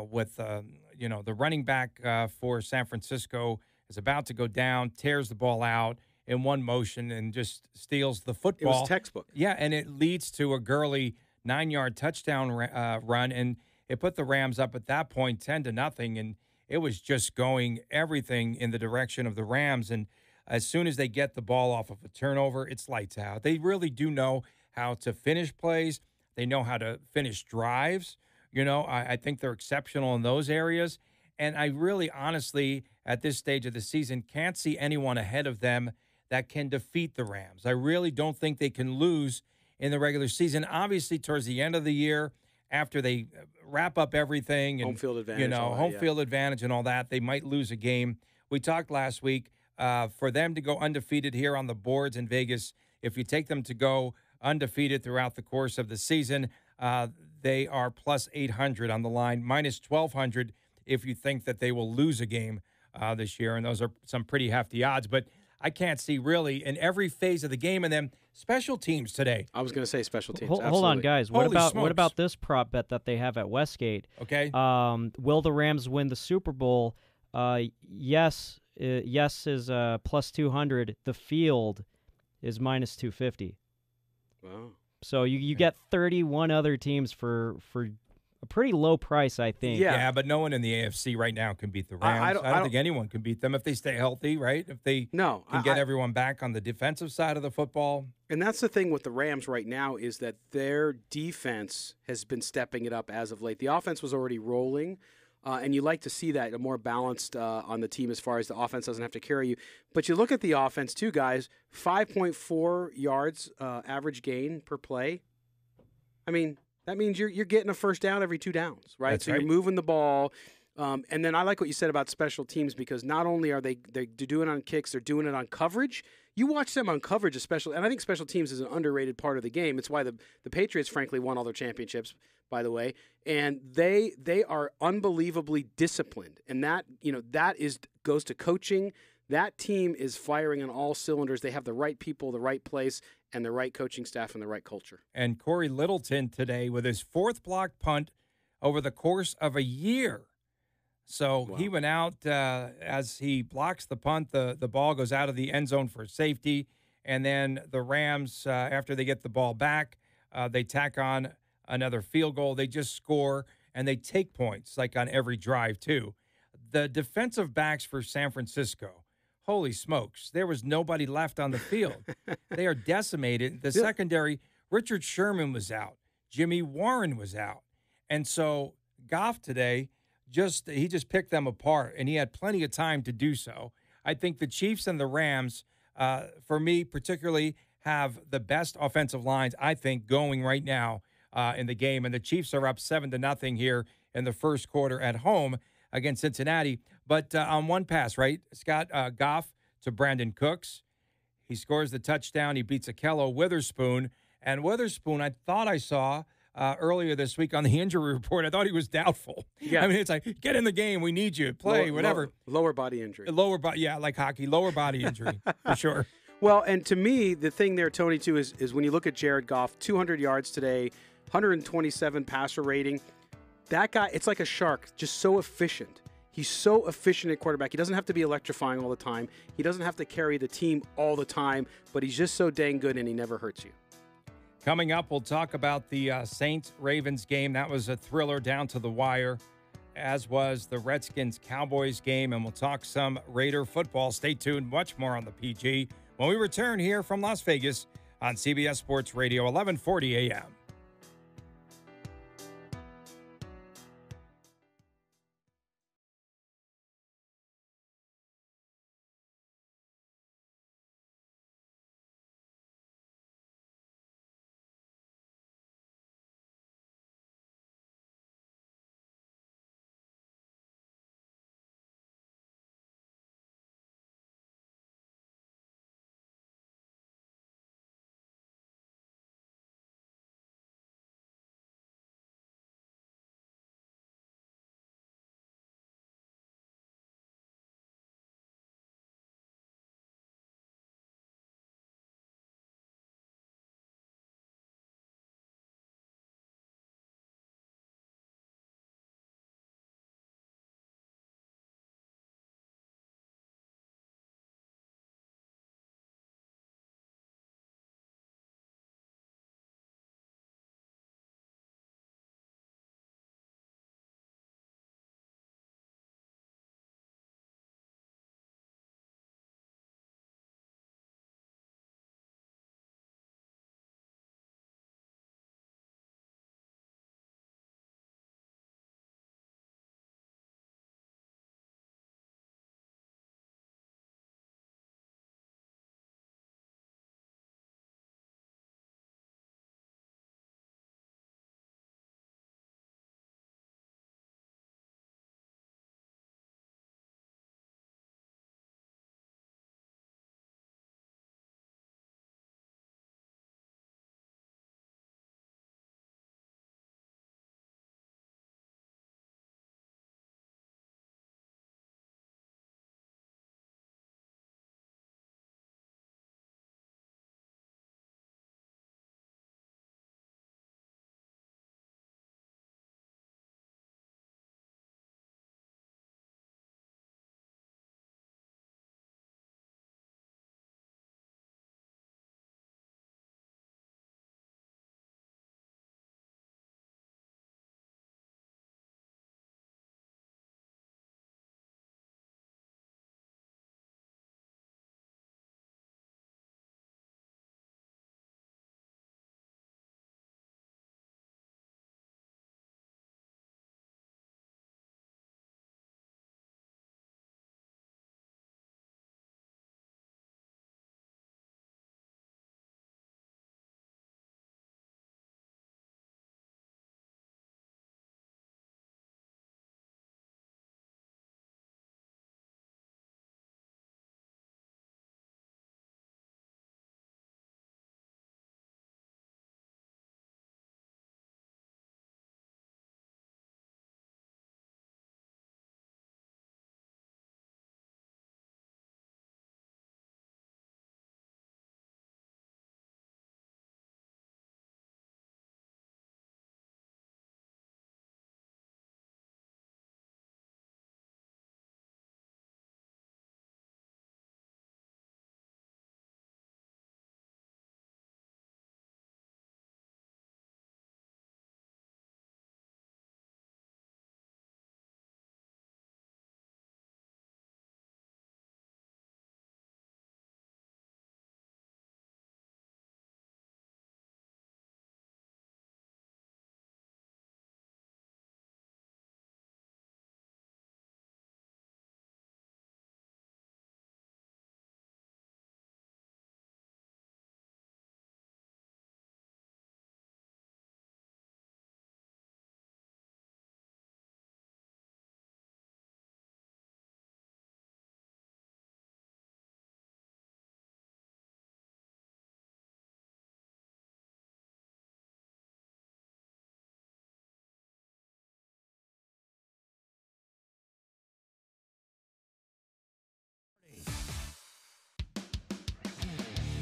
with, the running back for San Francisco is about to go down, tears the ball out in one motion and just steals the football. It was textbook. Yeah, and it leads to a Gurley 9-yard touchdown run, and it put the Rams up at that point 10-0, and it was just going everything in the direction of the Rams. And as soon as they get the ball off of a turnover, it's lights out. They really do know how to finish plays. They know how to finish drives. I think they're exceptional in those areas. And I really, honestly, at this stage of the season, can't see anyone ahead of them that can defeat the Rams. I really don't think they can lose in the regular season. Obviously, towards the end of the year, after they wrap up everything and home field advantage, field advantage and all that, they might lose a game. We talked last week for them to go undefeated here on the boards in Vegas. If you take them to go undefeated throughout the course of the season, they are plus 800 on the line, minus 1,200 if you think that they will lose a game this year, and those are some pretty hefty odds. But I can't see really in every phase of the game. And then special teams today. I was going to say special teams. Hold on, guys. What Holy about this prop bet that they have at Westgate? Okay. Will the Rams win the Super Bowl? Yes is plus 200. The field is minus 250. Wow. So you get 31 other teams for a pretty low price, I think. Yeah, but no one in the AFC right now can beat the Rams. I don't think anyone can beat them if they stay healthy, right? If they can get everyone back on the defensive side of the football. And that's the thing with the Rams right now is that their defense has been stepping it up as of late. The offense was already rolling, and you like to see that more balanced on the team as far as the offense doesn't have to carry you. But you look at the offense too, guys, 5.4 yards average gain per play. I mean, that means you're getting a first down every 2 downs, right? That's so right. You're moving the ball. And then I like what you said about special teams because not only are they doing it on kicks, they're doing it on coverage. You watch them on coverage especially, and I think special teams is an underrated part of the game. It's why the Patriots, frankly, won all their championships, by the way. And they are unbelievably disciplined. And that goes to coaching. That team is firing on all cylinders. They have the right people, the right place, and the right coaching staff and the right culture. And Corey Littleton today with his 4th blocked punt over the course of a year. So He went out as he blocks the punt. The ball goes out of the end zone for safety. And then the Rams, after they get the ball back, they tack on another field goal. They just score, and they take points, like on every drive, too. The defensive backs for San Francisco, holy smokes, there was nobody left on the field. They are decimated. The secondary, Richard Sherman was out. Jimmy Warren was out. And so Goff today, he just picked them apart, and he had plenty of time to do so. I think the Chiefs and the Rams, for me particularly, have the best offensive lines, I think, going right now in the game. And the Chiefs are up 7-0 here in the first quarter at home against Cincinnati. But on one pass, right, Scott, Goff to Brandon Cooks. He scores the touchdown. He beats Akello Witherspoon. And Witherspoon, I thought I saw earlier this week on the injury report, I thought he was doubtful. Yeah. I mean, it's like, get in the game. We need you. Play, whatever. Lower body injury. Like hockey, lower body injury, for sure. Well, and to me, the thing there, Tony, too, is when you look at Jared Goff, 200 yards today, 127 passer rating. That guy, it's like a shark, just so efficient. He's so efficient at quarterback. He doesn't have to be electrifying all the time. He doesn't have to carry the team all the time, but he's just so dang good, and he never hurts you. Coming up, we'll talk about the Saints-Ravens game. That was a thriller down to the wire, as was the Redskins-Cowboys game, and we'll talk some Raider football. Stay tuned. Much more on the PG when we return here from Las Vegas on CBS Sports Radio, 1140 a.m.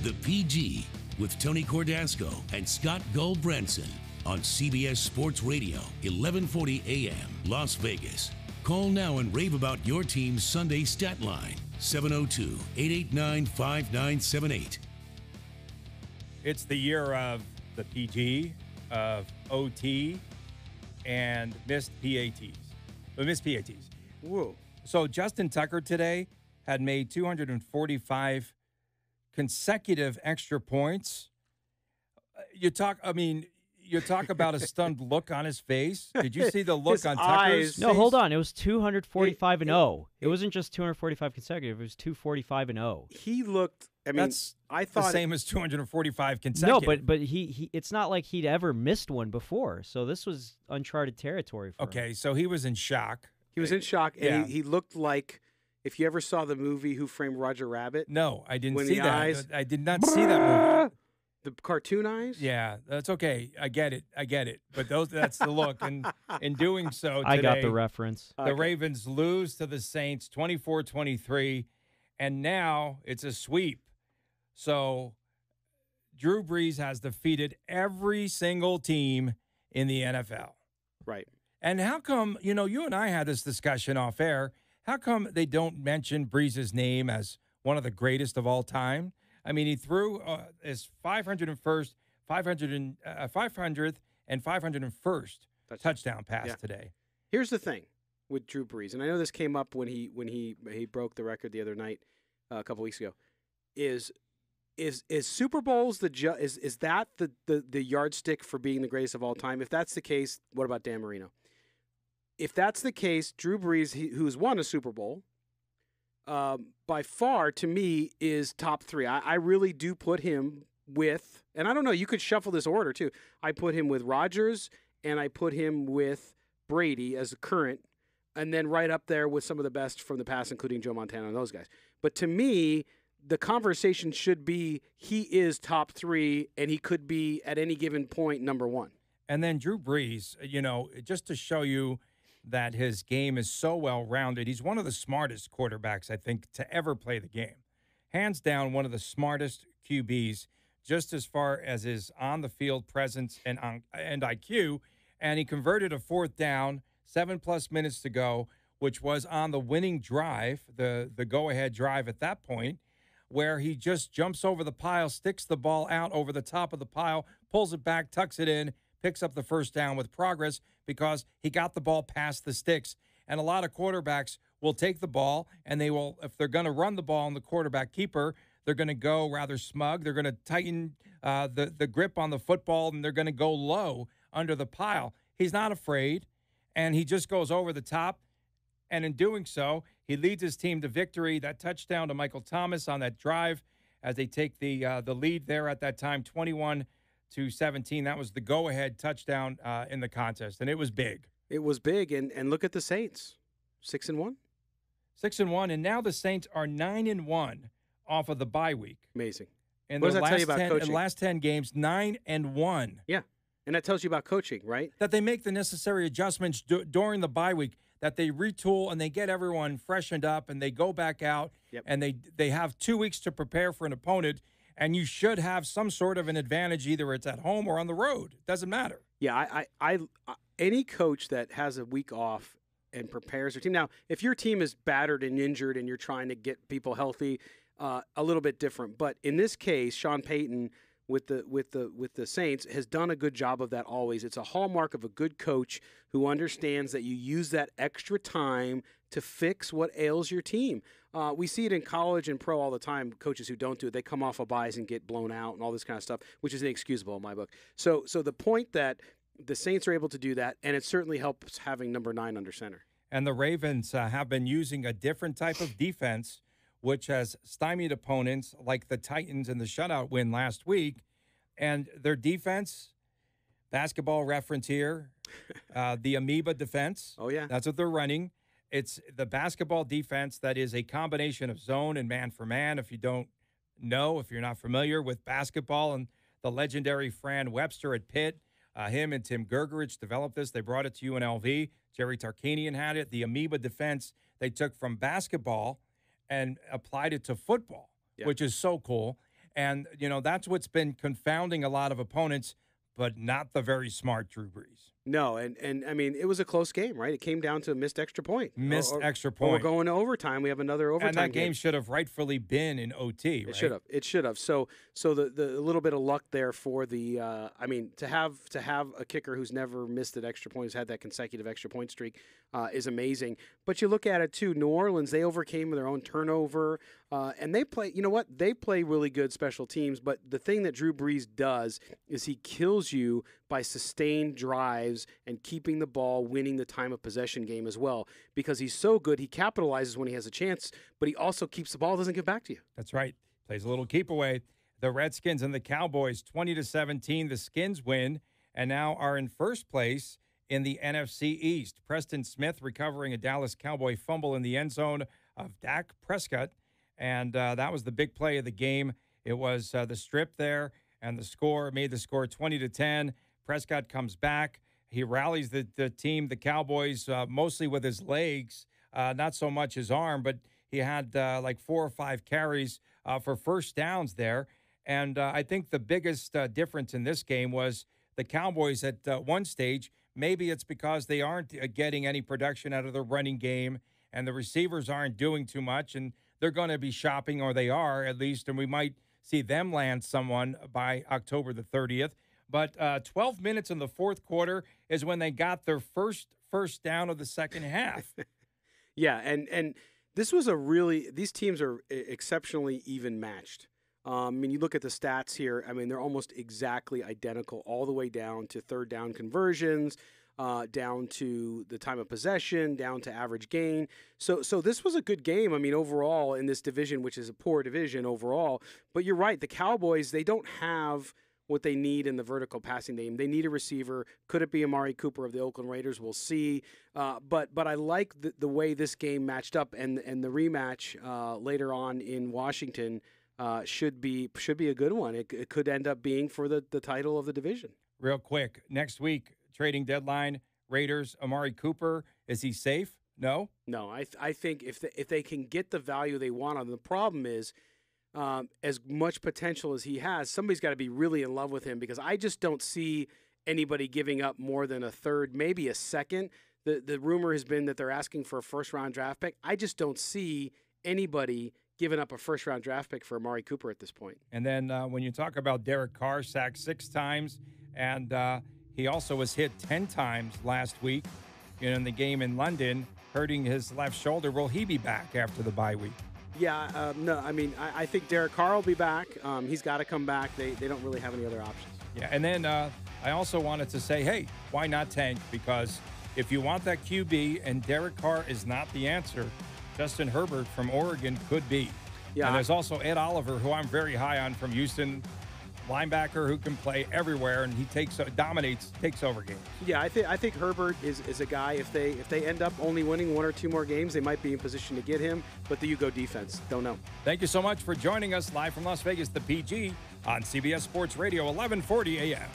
The PG with Tony Cordasco and Scott Gulbransen on CBS Sports Radio, 1140 AM, Las Vegas. Call now and rave about your team's Sunday stat line, 702-889-5978. It's the year of the PG, of OT, and missed PATs. Missed PATs. Whoa. So Justin Tucker today had made 245 consecutive extra points. You talk about a stunned look on his face. Did you see the look His on Tucker's face? No, hold on. It was 245 and 0. It wasn't just 245 consecutive. It was 245 and 0. He looked. I mean, That's I thought the same as 245 consecutive. No, but he it's not like he'd ever missed one before. So this was uncharted territory for him. Okay, so he was in shock. He was in shock, and Yeah. he looked like, if you ever saw the movie Who Framed Roger Rabbit, No, I didn't When see the that. eyes- I did not see that movie. the cartoon eyes. Yeah, that's okay. I get it. But that's the look. And in doing so today, I got the reference. the Ravens lose to the Saints 24-23, and now it's a sweep. So Drew Brees has defeated every single team in the NFL. Right. And how come, you and I had this discussion off air, how come they don't mention Brees' name as one of the greatest of all time? I mean, he threw his 500th and 501st touchdown pass today. Here's the thing with Drew Brees, and I know this came up when he broke the record the other night, a couple weeks ago. Is Super Bowls is that the yardstick for being the greatest of all time? If that's the case, what about Dan Marino? If that's the case, Drew Brees, who's won a Super Bowl, by far, to me, is top three. I really do put him with, and I don't know, you could shuffle this order too. I put him with Rodgers, and I put him with Brady as the current, and then right up there with some of the best from the past, including Joe Montana and those guys. But to me, the conversation should be he is top three, and he could be at any given point number one. And then Drew Brees, just to show you that his game is so well-rounded. He's one of the smartest quarterbacks, I think, to ever play the game. Hands down, one of the smartest QBs, just as far as his on-the-field presence and IQ. And he converted a fourth down, 7+ minutes to go, which was on the winning drive, the go-ahead drive at that point, where he just jumps over the pile, sticks the ball out over the top of the pile, pulls it back, tucks it in, picks up the first down with progress because he got the ball past the sticks. And a lot of quarterbacks will take the ball and they will, if they're going to run the ball on the quarterback keeper, they're going to go rather smug. They're going to tighten the grip on the football, and they're going to go low under the pile. He's not afraid, and he just goes over the top. And in doing so, he leads his team to victory. That touchdown to Michael Thomas on that drive as they take the lead there at that time, 21-17. That was the go-ahead touchdown in the contest, and it was big. It was big, and look at the Saints, 6-1. 6-1, and now the Saints are 9-1 off of the bye week. Amazing. And what does that tell you about coaching? In the last 10 games, 9-1. Yeah, and that tells you about coaching, right? That they make the necessary adjustments during the bye week, that they retool and they get everyone freshened up and they go back out and they have 2 weeks to prepare for an opponent, and you should have some sort of an advantage, either it's at home or on the road. It doesn't matter. Yeah, I any coach that has a week off and prepares their team. Now, if your team is battered and injured and you're trying to get people healthy, a little bit different. But in this case, Sean Payton with the Saints has done a good job of that always. It's a hallmark of a good coach who understands that you use that extra time to fix what ails your team. We see it in college and pro all the time. Coaches who don't do it, they come off of buys and get blown out and all this kind of stuff, which is inexcusable in my book. So the point that the Saints are able to do that, and it certainly helps having number 9 under center. And the Ravens have been using a different type of defense, which has stymied opponents like the Titans in the shutout win last week. And their defense, basketball reference here, the amoeba defense. Oh, yeah. That's what they're running. It's the basketball defense that is a combination of zone and man for man. If you don't know, if you're not familiar with basketball, and the legendary Fran Webster at Pitt, him and Tim Gergerich developed this. They brought it to UNLV. Jerry Tarkanian had it. The amoeba defense they took from basketball and applied it to football, which is so cool. And, that's what's been confounding a lot of opponents, but not the very smart Drew Brees. No, and I mean, it was a close game, right? It came down to a missed extra point. Extra point. Or we're going to overtime. We have another overtime And that game should have rightfully been in OT, right? It should have. So the little bit of luck there for the to have a kicker who's never missed an extra point, who's had that consecutive extra point streak, is amazing. But you look at it too. New Orleans, they overcame their own turnover, and they play. You know what? They play really good special teams. But the thing that Drew Brees does is he kills you by sustained drives and keeping the ball, winning the time of possession game as well. Because he's so good, he capitalizes when he has a chance, but he also keeps the ball, doesn't give back to you. That's right. Plays a little keep away. The Redskins and the Cowboys, 20-17. The Skins win and now are in first place in the NFC East. Preston Smith recovering a Dallas Cowboy fumble in the end zone of Dak Prescott, and that was the big play of the game. It was the strip there, and the score made the score 20-10. Prescott comes back. He rallies the team, the Cowboys, mostly with his legs, not so much his arm, but he had like 4 or 5 carries for first downs there. And I think the biggest difference in this game was the Cowboys at one stage, maybe it's because they aren't getting any production out of the running game and the receivers aren't doing too much, and they're going to be shopping, or they are at least, and we might see them land someone by October the 30th. But 12 minutes in the fourth quarter is when they got their first down of the second half. Yeah, and this was these teams are exceptionally even matched. I mean, you look at the stats here. I mean, they're almost exactly identical all the way down to third down conversions, down to the time of possession, down to average gain. So this was a good game, I mean, overall in this division, which is a poor division overall. But you're right, the Cowboys, they don't have what they need in the vertical passing game. They need a receiver. Could it be Amari Cooper of the Oakland Raiders? We'll see. But I like the way this game matched up, and the rematch later on in Washington should be a good one. It could end up being for the title of the division. Real quick, next week, trading deadline, Raiders, Amari Cooper, is he safe? No? No, I think if they can get the value they want on him, the problem is, as much potential as he has, somebody's got to be really in love with him, because I just don't see anybody giving up more than a third, maybe a second. The rumor has been that they're asking for a first-round draft pick. I just don't see anybody giving up a first-round draft pick for Amari Cooper at this point. And then when you talk about Derek Carr, sacked 6 times, and he also was hit 10 times last week in the game in London, hurting his left shoulder. Will he be back after the bye week? Yeah, no, I mean, I think Derek Carr will be back. He's got to come back. They don't really have any other options. Yeah, and then I also wanted to say, hey, why not tank? Because if you want that QB and Derek Carr is not the answer, Justin Herbert from Oregon could be. Yeah, and there's also Ed Oliver, who I'm very high on from Houston, linebacker who can play everywhere, and he takes over games. Yeah, I think Herbert is a guy, if they end up only winning 1 or 2 more games, they might be in position to get him, but the Hugo defense, don't know. Thank you so much for joining us live from Las Vegas, the PG, on CBS Sports Radio, 1140 AM.